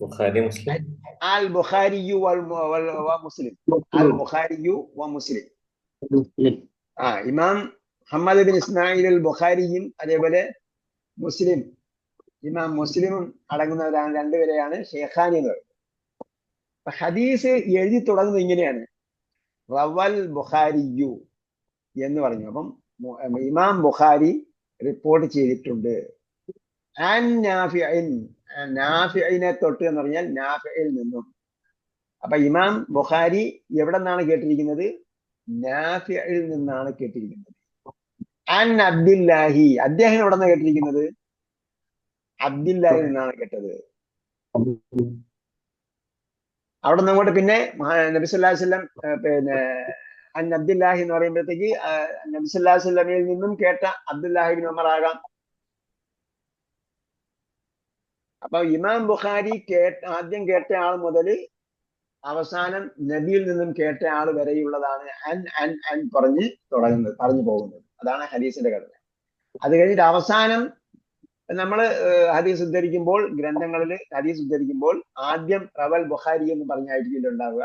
[SPEAKER 3] ബുഖാരി മുസ്ലിം
[SPEAKER 1] അൽ ബുഖാരിയു വ മുസ്ലിം. അൽ ബുഖാരിയു വ മുസ്ലിം.
[SPEAKER 2] മുസ്ലിം.
[SPEAKER 1] ഇമാം മുഹമ്മദ് ബിൻ ഇസ്മായിൽ അൽ ബുഖാരിയും അതേപോലെ മുസ്ലിം ഇമാം മുസ്ലിമും അടങ്ങുന്നവരാണ്, രണ്ടുപേരെയാണ് ഷെയ്ഖാനി എന്ന് പറയുന്നത്. അപ്പൊ ഹദീസ് എഴുതി തുടങ്ങുന്നത് ഇങ്ങനെയാണ്, റവൽ ബുഖാരിയു എന്ന് പറഞ്ഞു. അപ്പം ഇമാം ബുഖാരി റിപ്പോർട്ട് ചെയ്തിട്ടുണ്ട്. നാഫിഇനെ തൊട്ട് എന്ന് പറഞ്ഞാൽ നാഫിഇൽ നിന്നും. അപ്പൊ ഇമാം ബുഖാരി എവിടെ നിന്നാണ് കേട്ടിരിക്കുന്നത്? നാഫിഇൽ നിന്നാണ് കേട്ടിരിക്കുന്നത്. അൻ അബ്ദുല്ലാഹി, അദ്ദേഹം എവിടെ നിന്നാണ് കേട്ടിരിക്കുന്നത്? അബ്ദുല്ലാഹിൽ നിന്നാണ് കേട്ടത്. അവിടെ നിന്ന് അങ്ങോട്ട് പിന്നെ നബി സല്ലല്ലാഹു അലൈഹി വസല്ലം പിന്നെ അൻ അബ്ദുല്ലാഹി എന്ന് പറയുമ്പോഴത്തേക്ക് നബി സല്ലല്ലാഹു അലൈഹി വസല്ലമയിൽ നിന്നും കേട്ട അബ്ദുല്ലാഹി ഇബ്നു ഉമർ ആകാം. അപ്പൊ ഇമാം ബുഖാരി ആദ്യം കേട്ട ആൾ മുതൽ അവസാനം നബിയിൽ നിന്നും കേട്ട ആൾ വരെയുള്ളതാണ് അൻ അൻ അൻ പറഞ്ഞു പോകുന്നത്. അതാണ് ഹദീസിന്റെ ഘടന. അത് കഴിഞ്ഞിട്ട് അവസാനം നമ്മൾ ഹദീസ് ഉദ്ധരിക്കുമ്പോൾ, ഗ്രന്ഥങ്ങളിൽ ഹദീസ് ഉദ്ധരിക്കുമ്പോൾ ആദ്യം റവൽ ബുഖാരി എന്ന് പറഞ്ഞായിരിക്കും ഉണ്ടാവുക.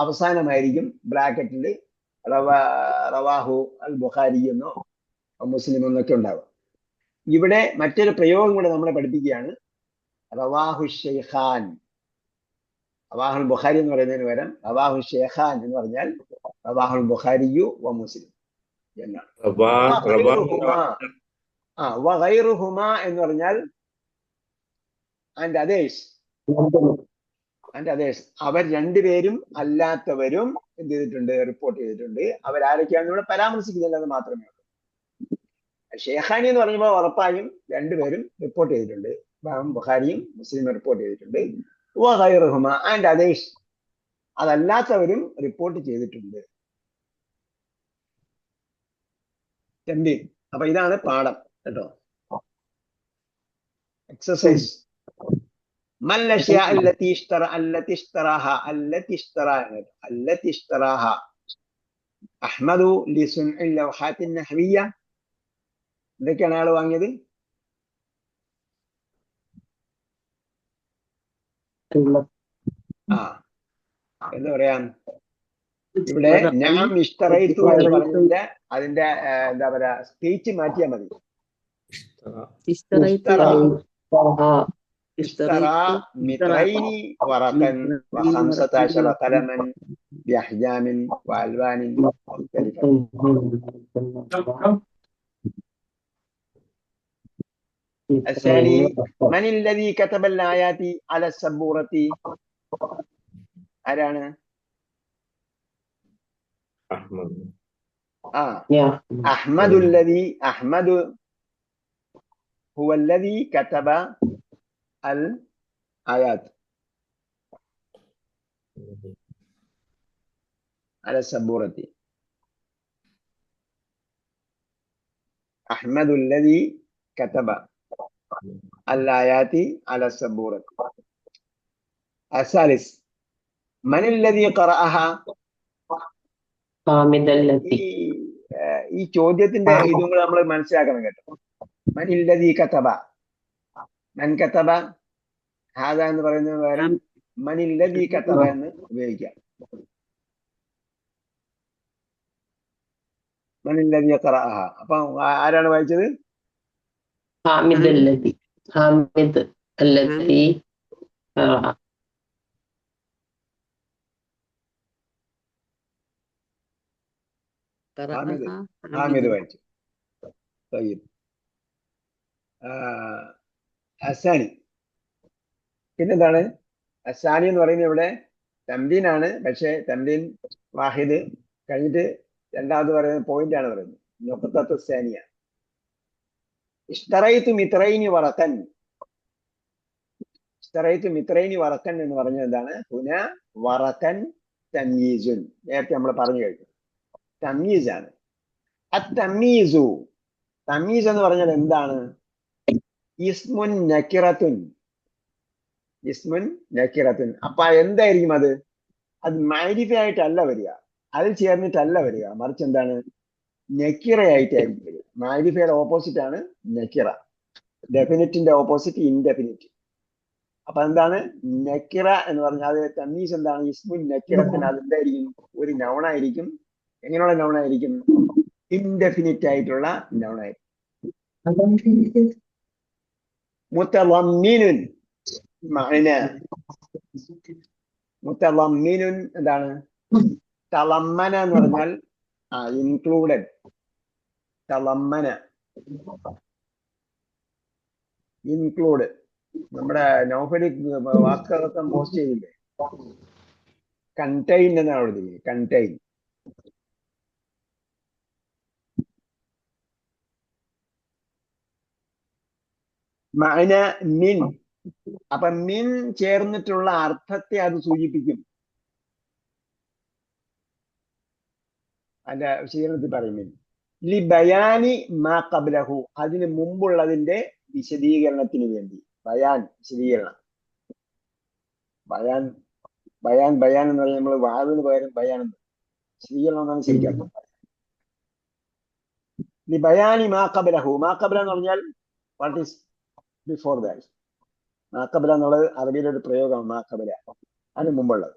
[SPEAKER 1] അവസാനമായിരിക്കും ബ്രാക്കറ്റിൽ റവാഹു അൽ ബുഖാരി എന്നോ മുസ്ലിം എന്നൊക്കെ ഉണ്ടാവുക. ഇവിടെ മറ്റൊരു പ്രയോഗം കൂടെ നമ്മളെ പഠിപ്പിക്കുകയാണ്. റവാഹു ഷെയ്ഖാൻ. റവാഹുൽ ബുഖാരി എന്ന് പറയുന്നതിന് പകരം റവാഹു ഷെയ്ഖാൻ എന്ന് പറഞ്ഞാൽ റവാഹുൽ ബുഖാരിയു വ മുസ്ലിം എന്നാണ്. വഗൈറുഹുമ എന്ന് പറഞ്ഞാൽ ആൻഡ് അതേഴ്സ്, അവർ രണ്ടുപേരും അല്ലാത്തവരും എന്ത് ചെയ്തിട്ടുണ്ട്? റിപ്പോർട്ട് ചെയ്തിട്ടുണ്ട്. അവരാരൊക്കെയാണെന്ന് ഇവിടെ പരാമർശിക്കുന്നില്ലെന്ന് മാത്രമേ ഉള്ളൂ. ഷെയ്ഖാനി എന്ന് പറയുമ്പോൾ ഉറപ്പായും രണ്ടുപേരും റിപ്പോർട്ട് ചെയ്തിട്ടുണ്ട്. ബുഖാരിയും മുസ്ലിം റിപ്പോർട്ട് ചെയ്തിട്ടുണ്ട്. വഗൈറുഹുമ ആൻഡ് അതേഴ്സ്, അതല്ലാത്തവരും റിപ്പോർട്ട് ചെയ്തിട്ടുണ്ട്. അപ്പൊ ഇതാണ് പാഠം കേട്ടോ. എക്സസൈസ്. അഹ്മദു ലിസുൻഇ ലൗഹാത്തി നഹ്വിയ്യ. ഇതൊക്കെയാണ് അയാൾ വാങ്ങിയത്. എന്ന് പറയാം. ഇവിടെ ഞാൻ ഇഷ്തറൈതു എന്ന് പറഞ്ഞതിന്റെ അതിന്റെ എന്താ പറയാ സ്പീച്ച് മാറ്റിയാൽ മതി. اشترى مترين ورقا و15 قلما بأحجام وألوان مختلفة. الثاني من الذي كتب الآيات على السبورة؟ أرانا أحمد أحمد هو الذي كتب الآيات على السبورة. أحمد الذي كتب الآيات على السبورة. الثالث من الذي قرأها؟ ഈ ചോദ്യത്തിന്റെ ഇതും കൂടെ നമ്മൾ മനസ്സിലാക്കണം കേട്ടോ. മൻ الذي كتب, മൻ കതബ ഹാദ എന്ന് പറയുന്നത് പകരം മൻ الذي كتب എന്ന് ഉപയോഗിക്കാം. മൻ الذي قرأها. അപ്പൊ ആരാണ് വായിച്ചത്?
[SPEAKER 2] ഹാമിദ് അല്ലദി
[SPEAKER 1] ഹാമിദ് വായിച്ചു. അസാനി. പിന്നെന്താണ് അസാനി എന്ന് പറയുന്നത്? ഇവിടെ തംബീനാണ്, പക്ഷെ തംബീൻ വാഹിദ് കഴിഞ്ഞിട്ട് രണ്ടാമത് പറയുന്ന പോയിന്റ് ആണ് പറയുന്നത്. നുഖ്തത്തു സാനിയ. ഇഷ്തറൈതു മിത്രൈനി വറഖൻ. ഇഷ്തറൈതു മിത്രൈനി വറഖൻ എന്ന് പറഞ്ഞത് എന്താണ്? ഹുന വറഖൻ തംയീസുൻ. നേരത്തെ നമ്മൾ പറഞ്ഞു കഴിഞ്ഞു, തംയീസ് ആണ്. അത്തംയീസു, തംയീസ് എന്ന് പറഞ്ഞാൽ എന്താണ്? ഇസ്മുൻ നക്കിറത്തുൻ. ഇസ്മുൻ നക്കിറത്തുൻ. അപ്പൊ എന്തായിരിക്കും അത്? അത് മഅരിഫ ആയിട്ടല്ല വരിക, അതിൽ ചേർന്നിട്ടല്ല വരിക, മറിച്ച് എന്താണ്? നക്കിറയായിട്ടായിരിക്കും വരിക. മഅരിഫയുടെ ഓപ്പോസിറ്റ് ആണ് നക്കിറ. ഡെഫിനിറ്റിന്റെ ഓപ്പോസിറ്റ് ഇൻഡെഫിനിറ്റ്. അപ്പൊ എന്താണ് നക്കിറ എന്ന് പറഞ്ഞാൽ തമീസ് എന്താണ് ഇസ്മുൻ നക്കിറത്തിന് അതെന്തായിരിക്കും ഒരു നൗണായിരിക്കും. എങ്ങനെയുള്ള നൗണായിരിക്കും? ഇൻഡെഫിനിറ്റ് ആയിട്ടുള്ള നൗണായിരിക്കും. മുത്തളമ്മിനുൻ മഅന മുത്തളമ്മിനുൻ എന്താണ്? തളമ്മന എന്ന് പറഞ്ഞാൽ ഇൻക്ലൂഡഡ്. തളമ്മന ഇൻക്ലൂഡ്. നമ്മുടെ നൗഫലിക് വാക്കുകളൊക്കെ പോസ്റ്റ് ചെയ്തില്ലേ? കണ്ടെയ്ൻ എന്നാണ് എഴുതിയത്. കണ്ടെയ്ൻ. മഅന മിൻ. അപ്പൊ മിൻ ചേർന്നിട്ടുള്ള അർത്ഥത്തെ അത് സൂചിപ്പിക്കും. അതിന്റെ വിശദീകരണത്തിൽ പറയും ലി ബയാനി മാ ഖബ്ലഹു, അതിന് മുമ്പുള്ളതിന്റെ വിശദീകരണത്തിന് വേണ്ടി. ബയാൻ വിശദീകരണം. ബയാൻ ബയാൻ ബയാൻ എന്ന് പറഞ്ഞാൽ നമ്മൾ വാവിന് പകരം ബയാൻ എന്ന് വിശദീകരണം എന്നാണ് ശരിക്കും. ലി ബയാനി മാ ഖബ്ലഹു. മാ ഖബ്ല എന്ന് പറഞ്ഞാൽ വാട്ട് ഈസ് ബിഫോർ ദാറ്റ്. മാ ഖബ്ല എന്നുള്ളത് അറബിയിലെ ഒരു പ്രയോഗമാണ്. മാ ഖബ്ല അതിന് മുമ്പുള്ളത്.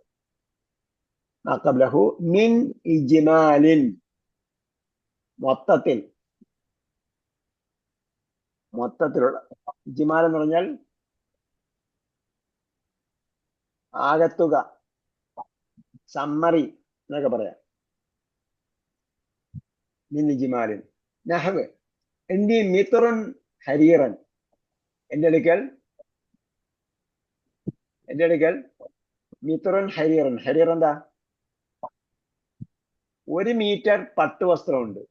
[SPEAKER 1] മാ ഖബ്ലഹു മിൻ ഇജ്മാലിൻ, മൊത്തത്തിൽ. മൊത്തത്തിലുള്ള ഇജ്മാൽ എന്ന് പറഞ്ഞാൽ ആകത്തുക, സമ്മറി എന്നൊക്കെ പറയാം. മിൻ ഇജ്മാലിൻ. നഹ്വ് ഇന്ദി മിത്റുൻ ഹരീറൻ. എന്റെ അടുക്കൽ മിത്റുൻ ഹരീറൻ. ഹരീർ എന്താ? 1 മീറ്റർ പട്ടുവസ്ത്രമുണ്ട്.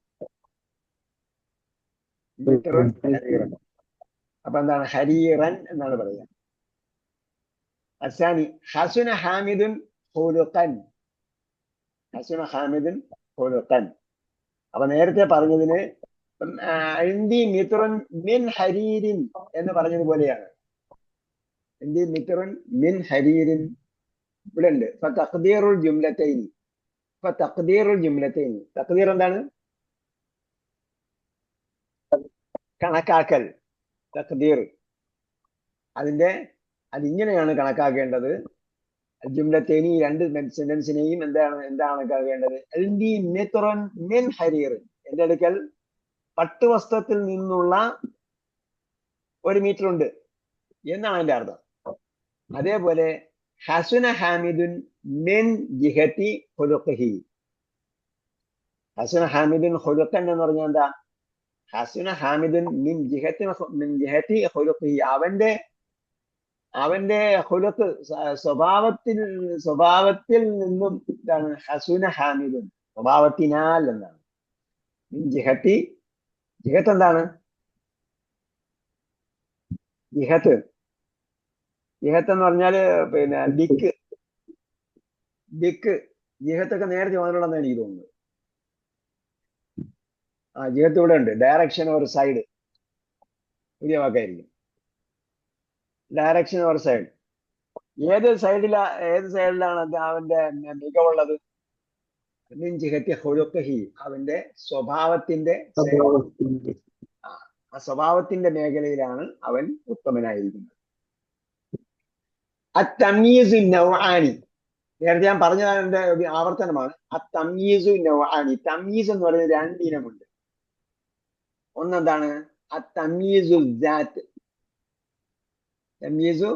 [SPEAKER 1] മിത്റുൻ ഹരീറൻ. അപ്പൊ എന്താണ്? ഹരീറൻ എന്നാണ് പറയുക. അസാനി ഹസുന ഹാമിദുൻ ഖുലുഖൻ. ഹസുന ഹാമിദുൻ ഖുലുഖൻ. അപ്പൊ നേരത്തെ പറഞ്ഞതിന് ഇന്ദി മിത്റുൻ മിൻ ഹരീരിൻ എന്ന് പറഞ്ഞതുപോലെയാണ്. ഇന്ദി മിത്റുൻ മിൻ ഹരീരിൻ ഇവിടെ ഉണ്ട്. തഖ്ദീറുൽ ജുംലത്തൈനി. തഖ്ദീറുൽ ജുംലത്തൈനി. തഖ്ദീർ എന്താണ്? കണക്കാക്കൽ. തഖ്ദീർ അതിങ്ങനെയാണ് കണക്കാക്കേണ്ടത്. ജുംലത്തൈനി, രണ്ട് സെന്റൻസിനെയും എന്താണ് കണക്കാക്കേണ്ടത്? ഇന്ദി മിത്റുൻ മിൻ ഹരീറിൻ. എന്റെ അടുക്കൽ പട്ടുവസ്ത്രത്തിൽ നിന്നുള്ള 1 മീറ്റർ ഉണ്ട് എന്നാണ് എന്റെ അർത്ഥം. അതേപോലെ ഹസുന ഹാമിദുൻ മിൻ ജിഹതി ഖുലുഖിഹി. ഹസുന ഹാമിദുൻ ഖുലുഖൻ എന്ന് പറഞ്ഞാൽ എന്താ? ഹസുന ഹാമിദുൻ മിൻ ജിഹതി ഖുലുഖിഹി. അവന്റെ ഖുലുഖ്, സ്വഭാവത്തിൽ നിന്നും എന്താണ്? ഹസുന ഹാമിദുൻ, സ്വഭാവത്തിനാൽ എന്നാണ്. മിൻ ജിഹത്ത് എന്താണ്? ജിഹത്ത് എന്ന് പറഞ്ഞാല് പിന്നെ ദിക്ക്. ജിഹത്തൊക്കെ നേരത്തെ വന്നിട്ടുണ്ടെന്ന് എനിക്ക് തോന്നുന്നത്. ജിഹത്ത് ഇവിടെ ഉണ്ട്. ഡയറക്ഷൻ ഓർ സൈഡ്, പുതിയ വാക്കായിരിക്കും. Direction or side. ഏത് സൈഡിലാണ് അവന്റെ മികവുള്ളത്? മിൻ ജിഹത്തി ഖുലുഖിഹി, അവന്റെ സ്വഭാവത്തിന്റെ സ്വഭാവത്തിന്റെ മേഖലയിലാണ് അവൻ ഉത്തമനായിരിക്കുന്നത്. അത്തമീസു നൗആനി. നേരത്തെ ഞാൻ പറഞ്ഞതാണ്, എന്റെ ആവർത്തനമാണ്. അത്തമീസു നൗആനി. തമീസ് എന്ന് പറയുന്നത് 2 ഇനമുണ്ട്. ഒന്നെന്താണ്? അത്തമീസു ദാത്ത്. തമീസു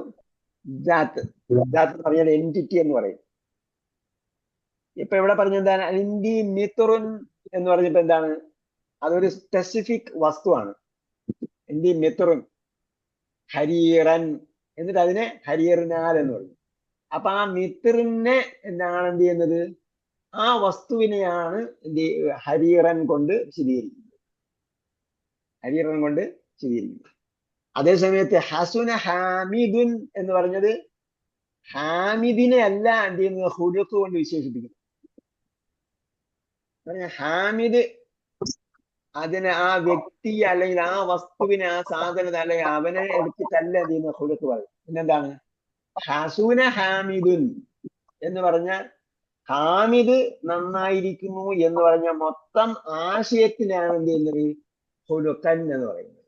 [SPEAKER 1] ദാത്ത് എന്ന് പറഞ്ഞാൽ എൻറ്റിറ്റി എന്ന് പറയും. ഇപ്പൊ ഇവിടെ പറഞ്ഞെന്താണ്? ഇന്ദി മിത്റുൻ എന്ന് പറഞ്ഞപ്പോ എന്താണ്? അതൊരു സ്പെസിഫിക് വസ്തുവാണ്. ഇന്ദി മിത്റുൻ ഹരീറൻ, എന്നിട്ട് അതിനെ ഹരീറിനാൽ എന്ന് പറയും. അപ്പൊ ആ മിത്റിനെ എന്താണ് എന്ത് ചെയ്യുന്നത്? ആ വസ്തുവിനെയാണ് ഹരീറൻ കൊണ്ട് വിശദീകരിക്കുന്നത്. അതേസമയത്ത് ഹസുന ഹാമിദുൻ എന്ന് പറഞ്ഞത് ഹാമിദിനെ അല്ല എന്ത് ചെയ്യുന്നത്? ഖുലുഖ് കൊണ്ട് വിശേഷിപ്പിക്കുന്നു. ഹാമിദ് അതിനെ, ആ വ്യക്തി അല്ലെങ്കിൽ ആ വസ്തുവിനെ, ആ സാധനത്തെ അല്ലെങ്കിൽ അവനെ എടുത്തിട്ടല്ല എന്ത് ചെയ്യുന്ന ഖുലുഖ് പറയും. പിന്നെന്താണ്? ഹസുന ഹാമിദുൻ എന്ന് പറഞ്ഞ ഹാമിദ് നന്നായിരിക്കുന്നു എന്ന് പറഞ്ഞ മൊത്തം ആശയത്തിനാണ് എന്ത് ചെയ്യുന്നത്? ഖുലുഖൻ എന്ന് പറയുന്നത്.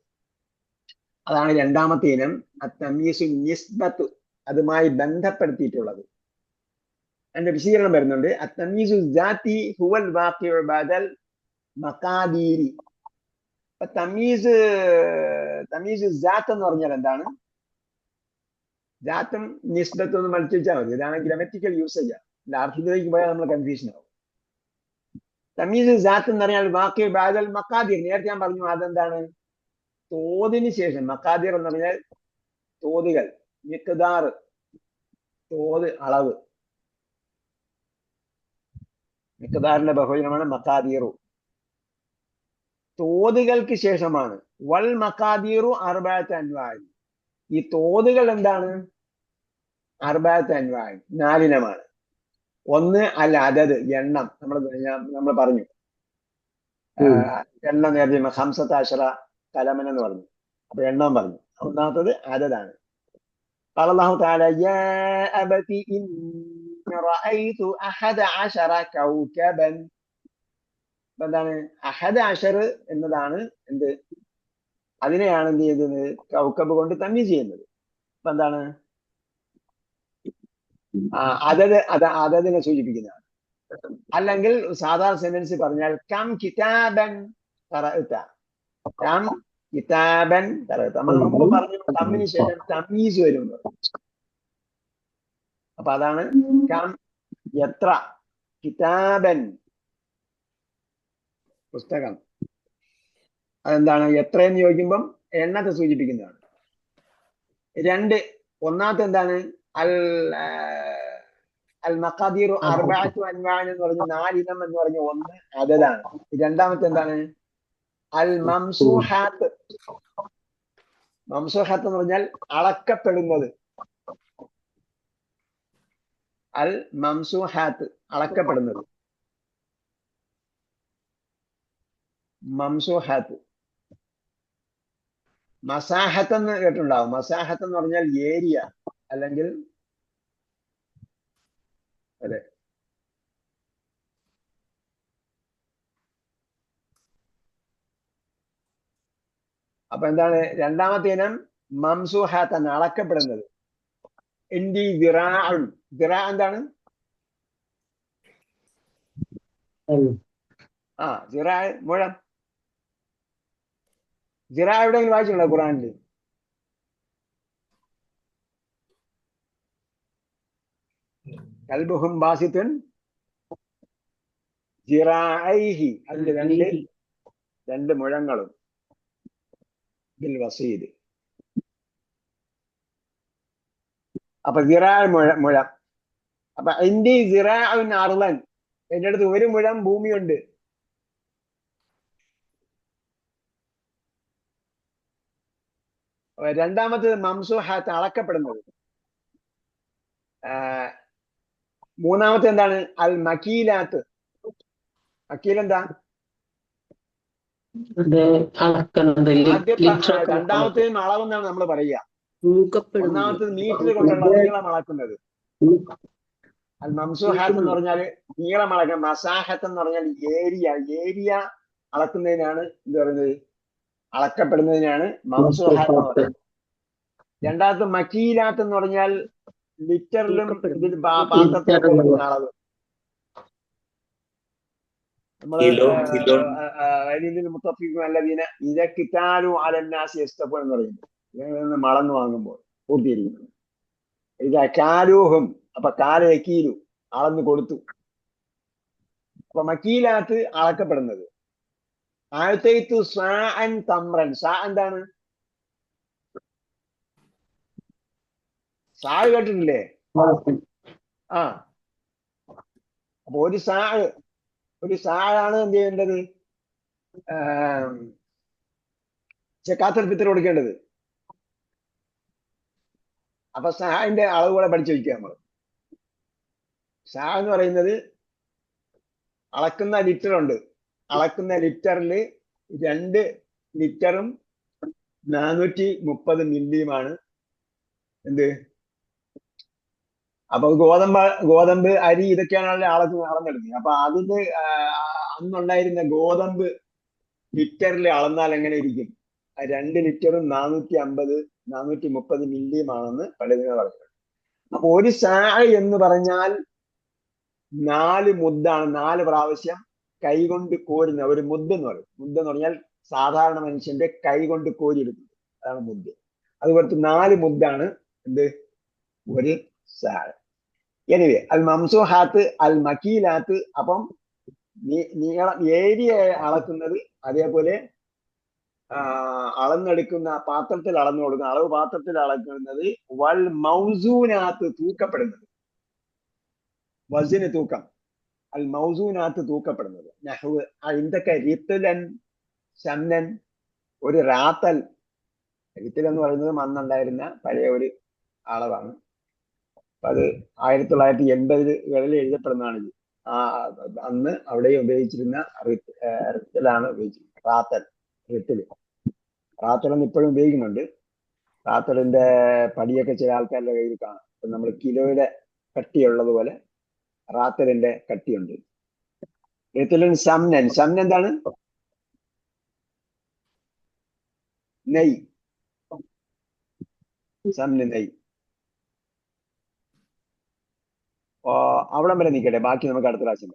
[SPEAKER 1] അതാണ് രണ്ടാമത്തെ ഇനം. അത്തമീസു നിസ്ബത്ത് അതുമായി ബന്ധപ്പെടുത്തിയിട്ടുള്ളത്. അതിന്റെ വിശദീകരണം വരുന്നുണ്ട്. അത്തമീസു ദാത്തി ഹുവൽ വാഖിഉ ബഅദൽ മഖാദീരി. തമീസ് ദാത്ത് എന്ന് പറഞ്ഞാൽ എന്താണ്? ദാത്തും നിസ്ബത്തും ഒന്ന് മത്സരിച്ചാൽ മതി. ഇതാണ് ഗ്രമറ്റിക്കൽ യൂസേജ്. അർത്ഥത്തിലേക്ക് പോയാൽ നമ്മൾ കൺഫ്യൂഷൻ ആവും. തമീസ് ദാത്ത് എന്ന് പറഞ്ഞാൽ വാഖിഉ ബഅദൽ മഖാദീർ. നേരത്തെ ഞാൻ പറഞ്ഞു അതെന്താണ്? തോതിന് ശേഷം. മഖാദീർ എന്ന് പറഞ്ഞാൽ തോതുകൾ, മിഖ്ദാർ, തോത്, അളവ്. മിഖ്ദാറിന്റെ ബഹുവചനമാണ് മഖാദീറു. തോതുകൾക്ക് ശേഷമാണ്. വൽ മഖാദീറു അർബഅത്ത് അൻവാഇ. ഈ തോതുകൾ എന്താണ്? അർബഅത്ത് അൻവാഇ, 4 ഇനമാണ്. ഒന്ന് അൽ അദദ്, എണ്ണം. നമ്മൾ പറഞ്ഞു എണ്ണം. നേരത്തെ 15 കലമൻ എന്ന് പറഞ്ഞു. അപ്പൊ എണ്ണം പറഞ്ഞു. ഒന്നാമത്തത് അദദാണ്. قال الله تعالى يا أبت إني رأيت 11 كوكبا. എന്താണ്? 11 എന്നതാണ് എന്ത്? അതിനെയാണ് എന്ത് ചെയ്തത്? കൗക്കബ് കൊണ്ട് തമീസ് ചെയ്യുന്നത്. അപ്പൊ എന്താണ്? അതതിനെ സൂചിപ്പിക്കുന്നതാണ്. അല്ലെങ്കിൽ സാധാരണ സെന്റൻസ് പറഞ്ഞാൽ കം കിതാബൻ ഖറഅത. കം കിതാബൻ ഖറഅത. നമ്മൾ മുമ്പ് പറഞ്ഞു തമ്മിന് ശേഷം തമീസ് വരും. അപ്പൊ അതാണ് കം, എത്ര, കിതാബൻ, പുസ്തകം. അതെന്താണ്? എത്രയെന്ന് ചോദിക്കുമ്പം എണ്ണത്തെ സൂചിപ്പിക്കുന്നതാണ്. 2, ഒന്നാമത്തെ എന്താണ്? അൽ മഖാദീറു അർബഅത്തു അൻവാഅൻ എന്ന് പറഞ്ഞ 4 ഇനം എന്ന് പറഞ്ഞ 1 അദദാണ്. രണ്ടാമത്തെ എന്താണ്? അൽ മംസൂഹാത്ത്. മംസൂഹാത്ത് എന്ന് പറഞ്ഞാൽ അളക്കപ്പെടുന്നത്. അൽ മംസൂഹാത്ത്, അളക്കപ്പെടുന്നത്. മംസൂഹാത്ത്. മസാഹത്ത് എന്ന് കേട്ടിട്ടുണ്ടാവും. മസാഹത്ത് എന്ന് പറഞ്ഞാൽ ഏരിയ, അല്ലെങ്കിൽ അതെ. അപ്പൊ എന്താണ്? രണ്ടാമത്തെ ഇനം മംസൂഹാത്ത് എന്ന്, അളക്കപ്പെടുന്നത്. ഇന്ദി ദിറാഉൻ. ദിറാ എന്താണ്? ദിറാ, മുഴം. ദിറാ എവിടെയെങ്കിലും വായിച്ചിട്ടുണ്ടോ ഖുറാനിൽ? കൽബുഹും ബാസിത്തുൻ ദിറാഇഹി. അതിന്റെ 2 മുഴങ്ങളും. ബിൽ വസീദ്. അപ്പൊ ദിറാ, മുഴം. അപ്പൊ ഇന്ദി ദിറാഉൻ അർളൻ. എന്റെ അടുത്ത് 1 മുഴം ഭൂമിയുണ്ട്. രണ്ടാമത് മംസൂഹാത്ത്, അളക്കപ്പെടുന്നത്. മൂന്നാമത്തെ എന്താണ്? അൽ മക്കീലാത്ത്. മക്കീൽ എന്താ? രണ്ടാമത്തെ അളവെന്നാണ് നമ്മൾ പറയുക. ഒന്നാമത്തത് മീറ്റർ കൊണ്ടുള്ള നീളം അളക്കുന്നത്. അൽ മംസൂഹാത്ത് എന്ന് പറഞ്ഞാൽ നീളം അളക്കുക. മസാഹത്ത് എന്ന് പറഞ്ഞാൽ ഏരിയ അളക്കുന്നതിനാണ് എന്ത് പറയുന്നത്? അളക്കപ്പെടുന്നതിനാണ് മംസൂഹാത്ത് എന്ന് പറയുന്നത്. രണ്ടാമത്തെ മക്കീലാത്ത് എന്ന് പറഞ്ഞാൽ ലിറ്ററിലും പാത്രത്തിലും അളവ്. എന്ന് പറയുന്നത് മളന്ന് വാങ്ങുമ്പോൾ പൂർത്തിയിരിക്കുന്നു. ഇത് കാലൂഹും. അപ്പൊ കാലക്കീലു, അളന്ന് കൊടുത്തു. അപ്പൊ മക്കീലാത്ത് അളക്കപ്പെടുന്നത്. ആയത്തേത്തു സാഅൻ തമ്രൻ. സാ എന്താണ്? സാ കേട്ടിട്ടില്ലേ? അപ്പൊ ഒരു സാഴാണ് എന്ത് ചെയ്യേണ്ടത്? സക്കാത്തുൽ ഫിത്ർ കൊടുക്കേണ്ടത്. അപ്പൊ സാഹിന്റെ അളവ് കൂടെ പഠിച്ചു വയ്ക്കുക നമ്മൾ. സാ എന്ന് പറയുന്നത് അളക്കുന്ന ലിറ്റർ ഉണ്ട്. അളക്കുന്ന ലിറ്ററിൽ 2 ലിറ്ററും 430 മില്ലിയുമാണ് എന്ത്? അപ്പൊ ഗോതമ്പ്, അരി, ഇതൊക്കെയാണ് അളന്നെടുക്കുന്നത്. അപ്പൊ അതിന് അന്നുണ്ടായിരുന്ന ഗോതമ്പ് ലിറ്ററിൽ അളന്നാൽ എങ്ങനെ ഇരിക്കും? 2 ലിറ്ററും 430 മില്ലിയുമാണെന്ന് പണ്ഡിതങ്ങൾ പറഞ്ഞു. അപ്പൊ ഒരു സാ എന്ന് പറഞ്ഞാൽ 4 മുദ്ദാണ്. 4 പ്രാവശ്യം കൈകൊണ്ട് കോരുന്ന ഒരു മുദ്ദ് എന്ന് പറയും. മുദ്ദ് എന്ന് പറഞ്ഞാൽ സാധാരണ മനുഷ്യന്റെ കൈ കൊണ്ട് കോരിയെടുക്കുന്നത്, അതാണ് മുദ്ദ്. അതുപോലത്തെ 4 മുദ്ദാണ് എന്ത് ഒരു സാ. എനിവേ അൽ മംസൂഹാത്ത് അൽ മക്കീലാത്ത്. അപ്പം നീളം ഏരിയ അളക്കുന്നത്, അതേപോലെ അളന്നെടുക്കുന്ന പാത്രത്തിൽ അളന്നു കൊടുക്കുന്ന അളവ് പാത്രത്തിൽ അളക്കുന്നത്. വൽ മൗസൂനാത്ത് തൂക്കപ്പെടുന്നത്, വസിന് തൂക്കം, അൽ മൗസൂനാത്ത് തൂക്കപ്പെടുന്നത്. നഹ്വ് എന്തൊക്കെ റിത്തലൻ ശന്നൻ. ഒരു റാത്തൽ, റിത്തൽ എന്ന് പറയുന്നത് മണ്ണുണ്ടായിരുന്ന പഴയ ഒരു അളവാണ്. അത് 1980കളിൽ എഴുതപ്പെടുന്നതാണ് ഇത്. അന്ന് അവിടെ ഉപയോഗിച്ചിരുന്ന റിത്തലാണ് ഉപയോഗിച്ചിരുന്നത്. റാത്തൽ, റിത്തൽ. റാത്തലൊന്നും ഇപ്പോഴും ഉപയോഗിക്കുന്നുണ്ട്. റാത്തലിന്റെ പടിയൊക്കെ ചില ആൾക്കാരുടെ കയ്യിൽ കാണാം. നമ്മൾ കിലോയുടെ കട്ടിയുള്ളത് പോലെ റാത്തലിന്റെ കട്ടിയുണ്ട്. റിത്തലിൻ സംനൻ. സംനൻ എന്താണ്? നെയ്. സംന നെയ്. അവിടം വരെ നിൽക്കട്ടെ, ബാക്കി നമുക്ക് അടുത്ത പ്രാവശ്യം.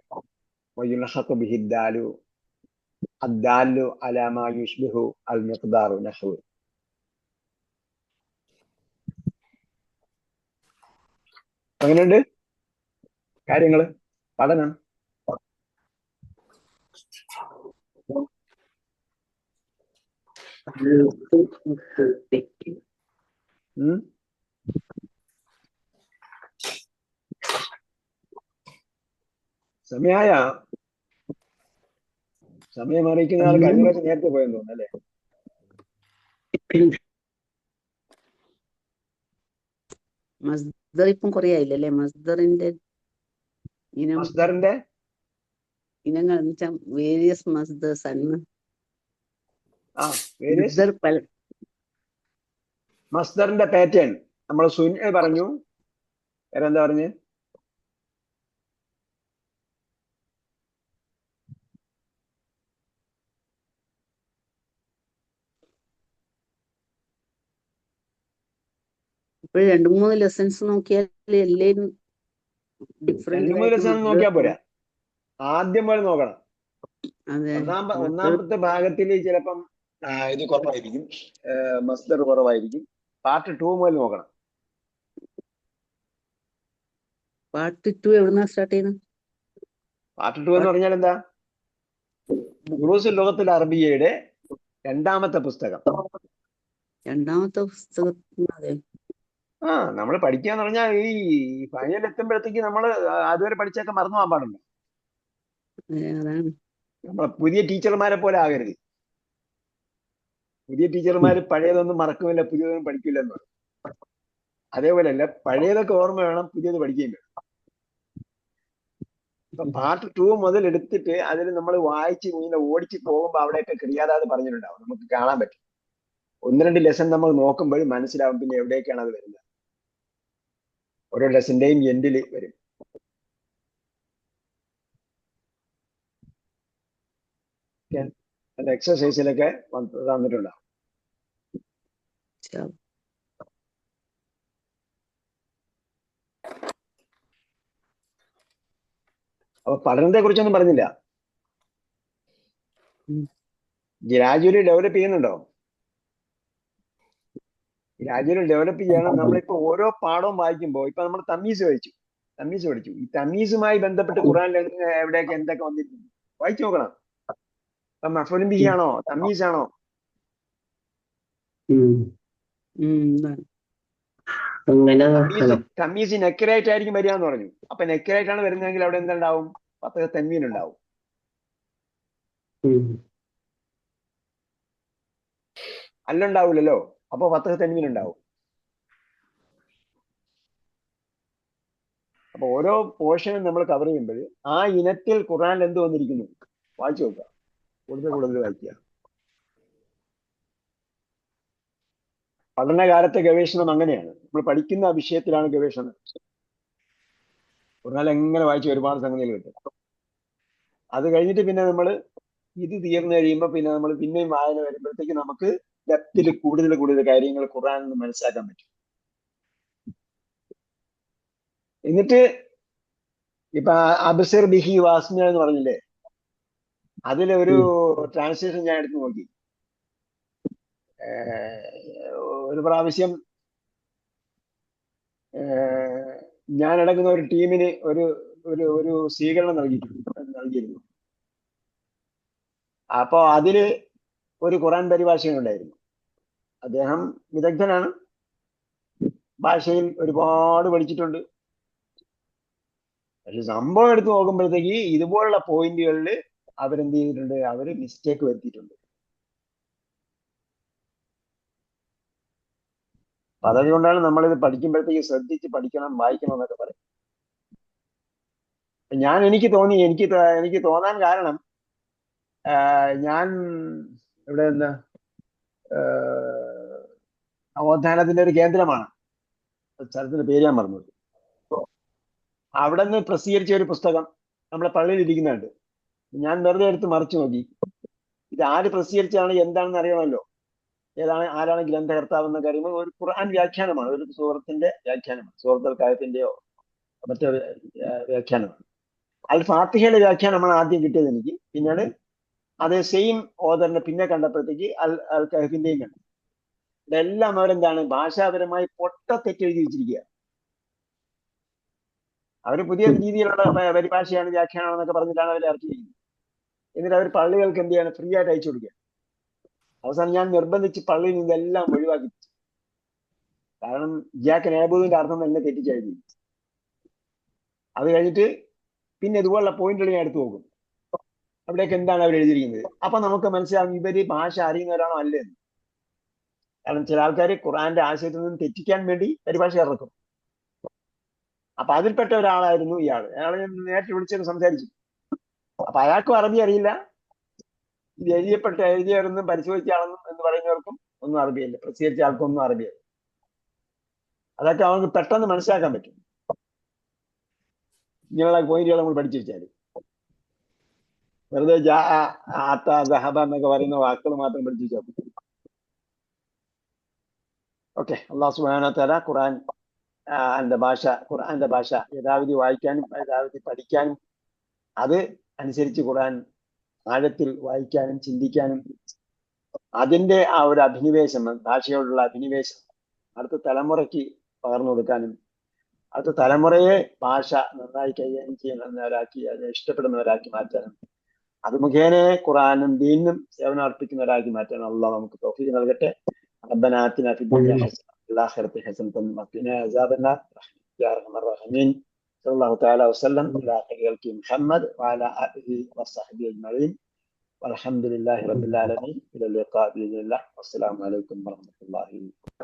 [SPEAKER 1] അങ്ങനെയുണ്ട് കാര്യങ്ങള്, പഠനം. സമയായ സമയം അറിയിക്കുന്ന ആൾ കഴിഞ്ഞ പ്രാവശ്യം നേരത്തെ പോയെന്ന് തോന്നുന്നു അല്ലേ?
[SPEAKER 3] മസ്ദർ ഇപ്പം കുറേ ആയില്ലല്ലേ? മസ്ദറിന്റെ ഇനങ്ങൾ എന്ന് വെച്ചാൽ വേരിയസ് മസ്ദർസ് ആണ്.
[SPEAKER 1] മസ്ദറിന്റെ പാറ്റേൺ നമ്മൾ സുന്ന പറഞ്ഞു. വേറെ എന്താ പറഞ്ഞു?
[SPEAKER 3] ഇപ്പോൾ 2-3 ലെസൺസ് നോക്കിയാൽ എല്ലാവരും
[SPEAKER 1] നോക്കിയാൽ പോരാ, ആദ്യം പോലെ നോക്കണം. ഒന്നാമത്തെ ഭാഗത്തിൽ ചിലപ്പം ഇത് കുറവായിരിക്കും, മസ്ദർ കുറവായിരിക്കും. പാർട്ട് 2 മുതൽ നോക്കണം.
[SPEAKER 3] പാർട്ട് 2 എവിടുന്നാ സ്റ്റാർട്ട് ചെയ്യുന്നത്?
[SPEAKER 1] പാർട്ട് 2 എന്ന് പറഞ്ഞാൽ എന്താ? ദുറൂസുൽ ലുഗത്തുൽ അറബിയ്യയുടെ രണ്ടാമത്തെ പുസ്തകം. നമ്മൾ പഠിക്കാന്ന് പറഞ്ഞാൽ ഈ ഫൈനൽ എത്തുമ്പോഴത്തേക്ക് നമ്മൾ അതുവരെ പഠിച്ചൊക്കെ മറന്നു പോകാൻ പാടുണ്ട്. നമ്മളെ പുതിയ ടീച്ചർമാരെ പോലെ ആകരുത്. പുതിയ ടീച്ചർമാര് പഴയതൊന്നും മറക്കുമില്ല, പുതിയതൊന്നും പഠിക്കില്ല എന്ന് പറയും. അതേപോലെ അല്ല, പഴയതൊക്കെ ഓർമ്മ വേണം, പുതിയത് പഠിക്കുകയും വേണം. ഇപ്പൊ പാർട്ട് 2 മുതൽ എടുത്തിട്ട് അതിൽ നമ്മൾ വായിച്ച് ഇങ്ങനെ ഓടിച്ച് പോകുമ്പോൾ അവിടെയൊക്കെ ക്രിയാതാത് പറഞ്ഞിട്ടുണ്ടാവും, നമുക്ക് കാണാൻ പറ്റും. 1-2 ലെസൺ നമ്മൾ നോക്കുമ്പോൾ മനസ്സിലാവും പിന്നെ എവിടേക്കാണ് അത് വരുന്നത്. ഓരോ ലെസന്റെയും എൻഡിൽ വരും. അത് എക്സസൈസിലൊക്കെ തന്നിട്ടുണ്ടാവും. അപ്പൊ പഠനത്തെ കുറിച്ചൊന്നും പറഞ്ഞില്ല. ഗ്രാജുവലി ഡെവലപ്പ് ചെയ്യുന്നുണ്ടോ? ഗ്രാജുവലി ഡെവലപ്പ് ചെയ്യണം. നമ്മളിപ്പോ ഓരോ പാഠവും വായിക്കുമ്പോൾ, ഇപ്പൊ നമ്മൾ തമീസ് പഠിച്ചു. ഈ തമീസുമായി ബന്ധപ്പെട്ട് ഖുർആനിൽ എവിടെയൊക്കെ എന്തൊക്കെ വന്നിട്ടുണ്ട് വായിച്ചു നോക്കണം. ഇപ്പൊ മഫ്ഊലുൻ ബിഹി ആണോ, തമീസ് ആണോ? തമീസ് നെക്കറേറ്റ് ആയിരിക്കും വരിക എന്ന് പറഞ്ഞു. അപ്പൊ നെക്കറേറ്റ് ആണ് വരുന്നതെങ്കിൽ അവിടെ എന്തുണ്ടാവും? ഫത്ഹ തൻവീൻ ഉണ്ടാവും. അല്ലുണ്ടാവൂലല്ലോ, അപ്പൊ ഫത്ഹ തൻവീൻ ഉണ്ടാവും. അപ്പൊ ഓരോ പോർഷനും നമ്മൾ കവർ ചെയ്യുമ്പോൾ ആ ഇനത്തിൽ ഖുർആനിൽ എന്ത് വന്നിരിക്കുന്നു വായിച്ചു നോക്കുക, കൂടുതൽ വായിക്കുക. പഠനകാലത്തെ ഗവേഷണം അങ്ങനെയാണ്. നമ്മൾ പഠിക്കുന്ന വിഷയത്തിലാണ് ഗവേഷണം. ഖുർആനിൽ എങ്ങനെ വായിച്ച് ഒരുപാട് സംഗതികൾ കിട്ടും. അത് കഴിഞ്ഞിട്ട് പിന്നെ നമ്മൾ ഇത് തീർന്നു കഴിയുമ്പോൾ പിന്നെ നമ്മൾ പിന്നെയും വായന വരുമ്പോഴത്തേക്ക് നമുക്ക് ഡെപ്തിൽ കൂടുതൽ കാര്യങ്ങൾ ഖുർആനിൽ നിന്ന് മനസ്സിലാക്കാൻ പറ്റും. എന്നിട്ട് ഇപ്പൊ അബ്സിർ ബിഹി വാസ്മിയ എന്ന് പറഞ്ഞില്ലേ, അതിലൊരു ട്രാൻസ്ലേഷൻ ഞാൻ എടുത്ത് നോക്കി. ഒരു പ്രാവശ്യം ഞാൻ അടങ്ങുന്ന ഒരു ടീമിന് ഒരു ഒരു ഒരു സ്വീകരണം നൽകിയിരുന്നു. അപ്പോ അതില് ഒരു ഖുറാൻ പരിഭാഷകനുണ്ടായിരുന്നു. അദ്ദേഹം വിദഗ്ധനാണ്, ഭാഷയിൽ ഒരുപാട് പഠിച്ചിട്ടുണ്ട്. പക്ഷെ സംഭവം എടുത്ത് നോക്കുമ്പോഴത്തേക്ക് ഇതുപോലുള്ള പോയിന്റുകളിൽ അവരെന്ത് ചെയ്തിട്ടുണ്ട്, അവര് മിസ്റ്റേക്ക് വരുത്തിയിട്ടുണ്ട്. അപ്പൊ അതുകൊണ്ടാണ് നമ്മളിത് പഠിക്കുമ്പോഴത്തേക്ക് ശ്രദ്ധിച്ച് പഠിക്കണം, വായിക്കണം എന്നൊക്കെ പറയും. എനിക്ക് തോന്നാൻ കാരണം, ഞാൻ ഇവിടെ എന്താ നവോത്ഥാനത്തിന്റെ ഒരു കേന്ദ്രമാണ്, സ്ഥലത്തിന്റെ പേര് ഞാൻ മറന്നു. അവിടെ നിന്ന് പ്രസിദ്ധീകരിച്ച ഒരു പുസ്തകം നമ്മളെ പള്ളിയിൽ ഇരിക്കുന്നുണ്ട്. ഞാൻ വെറുതെ എടുത്ത് മറിച്ചു നോക്കി, ഇത് ആര് പ്രസിദ്ധീകരിച്ചാണ് എന്താണെന്ന് അറിയണമല്ലോ, ആരാണ് ഗ്രന്ഥകർത്താവ് എന്നൊക്കെ അറിയുമ്പോൾ ഒരു ഖുർആൻ വ്യാഖ്യാനമാണ്, ഒരു സൂറത്തിന്റെ വ്യാഖ്യാനമാണ്, സൂറത്തുൽ കഹഫിന്റെയോ മറ്റൊരു വ്യാഖ്യാനമാണ്. അൽ ഫാത്തിഹയുടെ വ്യാഖ്യാനമാണ് ആദ്യം കിട്ടിയത് എനിക്ക്. പിന്നീട് അതേ സെയിം ഓദറിനെ പിന്നെ കണ്ടപ്പോഴത്തേക്ക് അൽ കഹഫിന്റെയും കണ്ടു. ഇതെല്ലാം അവരെന്താണ് ഭാഷാപരമായി തെറ്റെഴുതി വെച്ചിരിക്കുക. അവർ പുതിയ രീതിയിലുള്ള പരിഭാഷയാണ്, വ്യാഖ്യാനമാണെന്നൊക്കെ പറഞ്ഞിട്ടാണ് അവർ ഇറക്കി ചെയ്യുന്നത്. എന്നിട്ട് അവർ പള്ളികൾക്ക് എന്ത് ചെയ്യാണ്, ഫ്രീ ആയിട്ട് അയച്ചു കൊടുക്കുക. അവസാനം ഞാൻ നിർബന്ധിച്ച് പള്ളിയിൽ നിന്നെല്ലാം ഒഴിവാക്കി. കാരണം ഇയ്യാക നഅ്ബുദുവിന്റെ അർത്ഥം തന്നെ തെറ്റിച്ചെഴുതി. അത് കഴിഞ്ഞിട്ട് പിന്നെ ഇതുപോലുള്ള പോയിന്റുകൾ ഞാൻ എടുത്തു നോക്കും, അവിടെയൊക്കെ എന്താണ് അവർ എഴുതിയിരിക്കുന്നത്. അപ്പൊ നമുക്ക് മനസ്സിലാവും ഇവര് ഭാഷ അറിയുന്നവരാണോ അല്ലെന്ന്. കാരണം ചില ആൾക്കാർ ഖുർആന്റെ ആശയത്തിൽ നിന്ന് തെറ്റിക്കാൻ വേണ്ടി പരിഭാഷ ഇറക്കും. അപ്പൊ അതിൽപ്പെട്ട ഒരാളായിരുന്നു ഇയാള്. അയാളെ ഞാൻ നേരിട്ട് വിളിച്ചൊക്കെ സംസാരിച്ചു. അപ്പൊ അയാൾക്കും അറബി അറിയില്ല, ഇത് എഴുതിയവരൊന്നും പരിശോധിച്ച ആളെന്നും എന്ന് പറയുന്നവർക്കും ഒന്നും അറബിയല്ല, പ്രസിദ്ധീകരിച്ച ആൾക്കൊന്നും അറബിയല്ല. അതൊക്കെ അവർക്ക് പെട്ടെന്ന് മനസ്സിലാക്കാൻ പറ്റും ഇങ്ങനെയുള്ള പോയിന്റുകൾ നമ്മൾ പഠിച്ചു വെച്ചാൽ. വെറുതെ ദഹബ എന്നൊക്കെ പറയുന്ന വാക്കുകൾ മാത്രം പഠിച്ചു വെച്ചാൽ. ഓക്കെ, അല്ലാഹു സുബ്ഹാനഹു വ തആല ഖുർആന്റെ ഭാഷ യഥാവിധി വായിക്കാനും യഥാവിധി പഠിക്കാനും അത് അനുസരിച്ച് ഖുർആൻ ആഴത്തിൽ വായിക്കാനും ചിന്തിക്കാനും അതിന്റെ ആ ഒരു അഭിനിവേശം, ഭാഷയോടുള്ള അഭിനിവേശം അടുത്ത തലമുറയ്ക്ക് പകർന്നു കൊടുക്കാനും അടുത്ത തലമുറയെ ഭാഷ നന്നായി കൈകാര്യം ചെയ്യുന്നവരാക്കി, അതിനെ ഇഷ്ടപ്പെടുന്നവരാക്കി മാറ്റാനും അത് മുഖേന ഖുർആനും ദീനും സേവനം അർപ്പിക്കുന്നവരാക്കി മാറ്റാനും അല്ലാഹു നമുക്ക് തൗഫീഖ് നൽകട്ടെ. ربنا آتنا في الدنيا حسنة وفي الآخرة حسنة وقنا عذاب النار يا أرحم الراحمين. صلى الله تعالى وسلم على خير خلقه محمد وعلى آله وصحبه أجمعين والحمد لله رب العالمين. إلى اللقاء بإذن الله والسلام عليكم ورحمة الله وبركاته.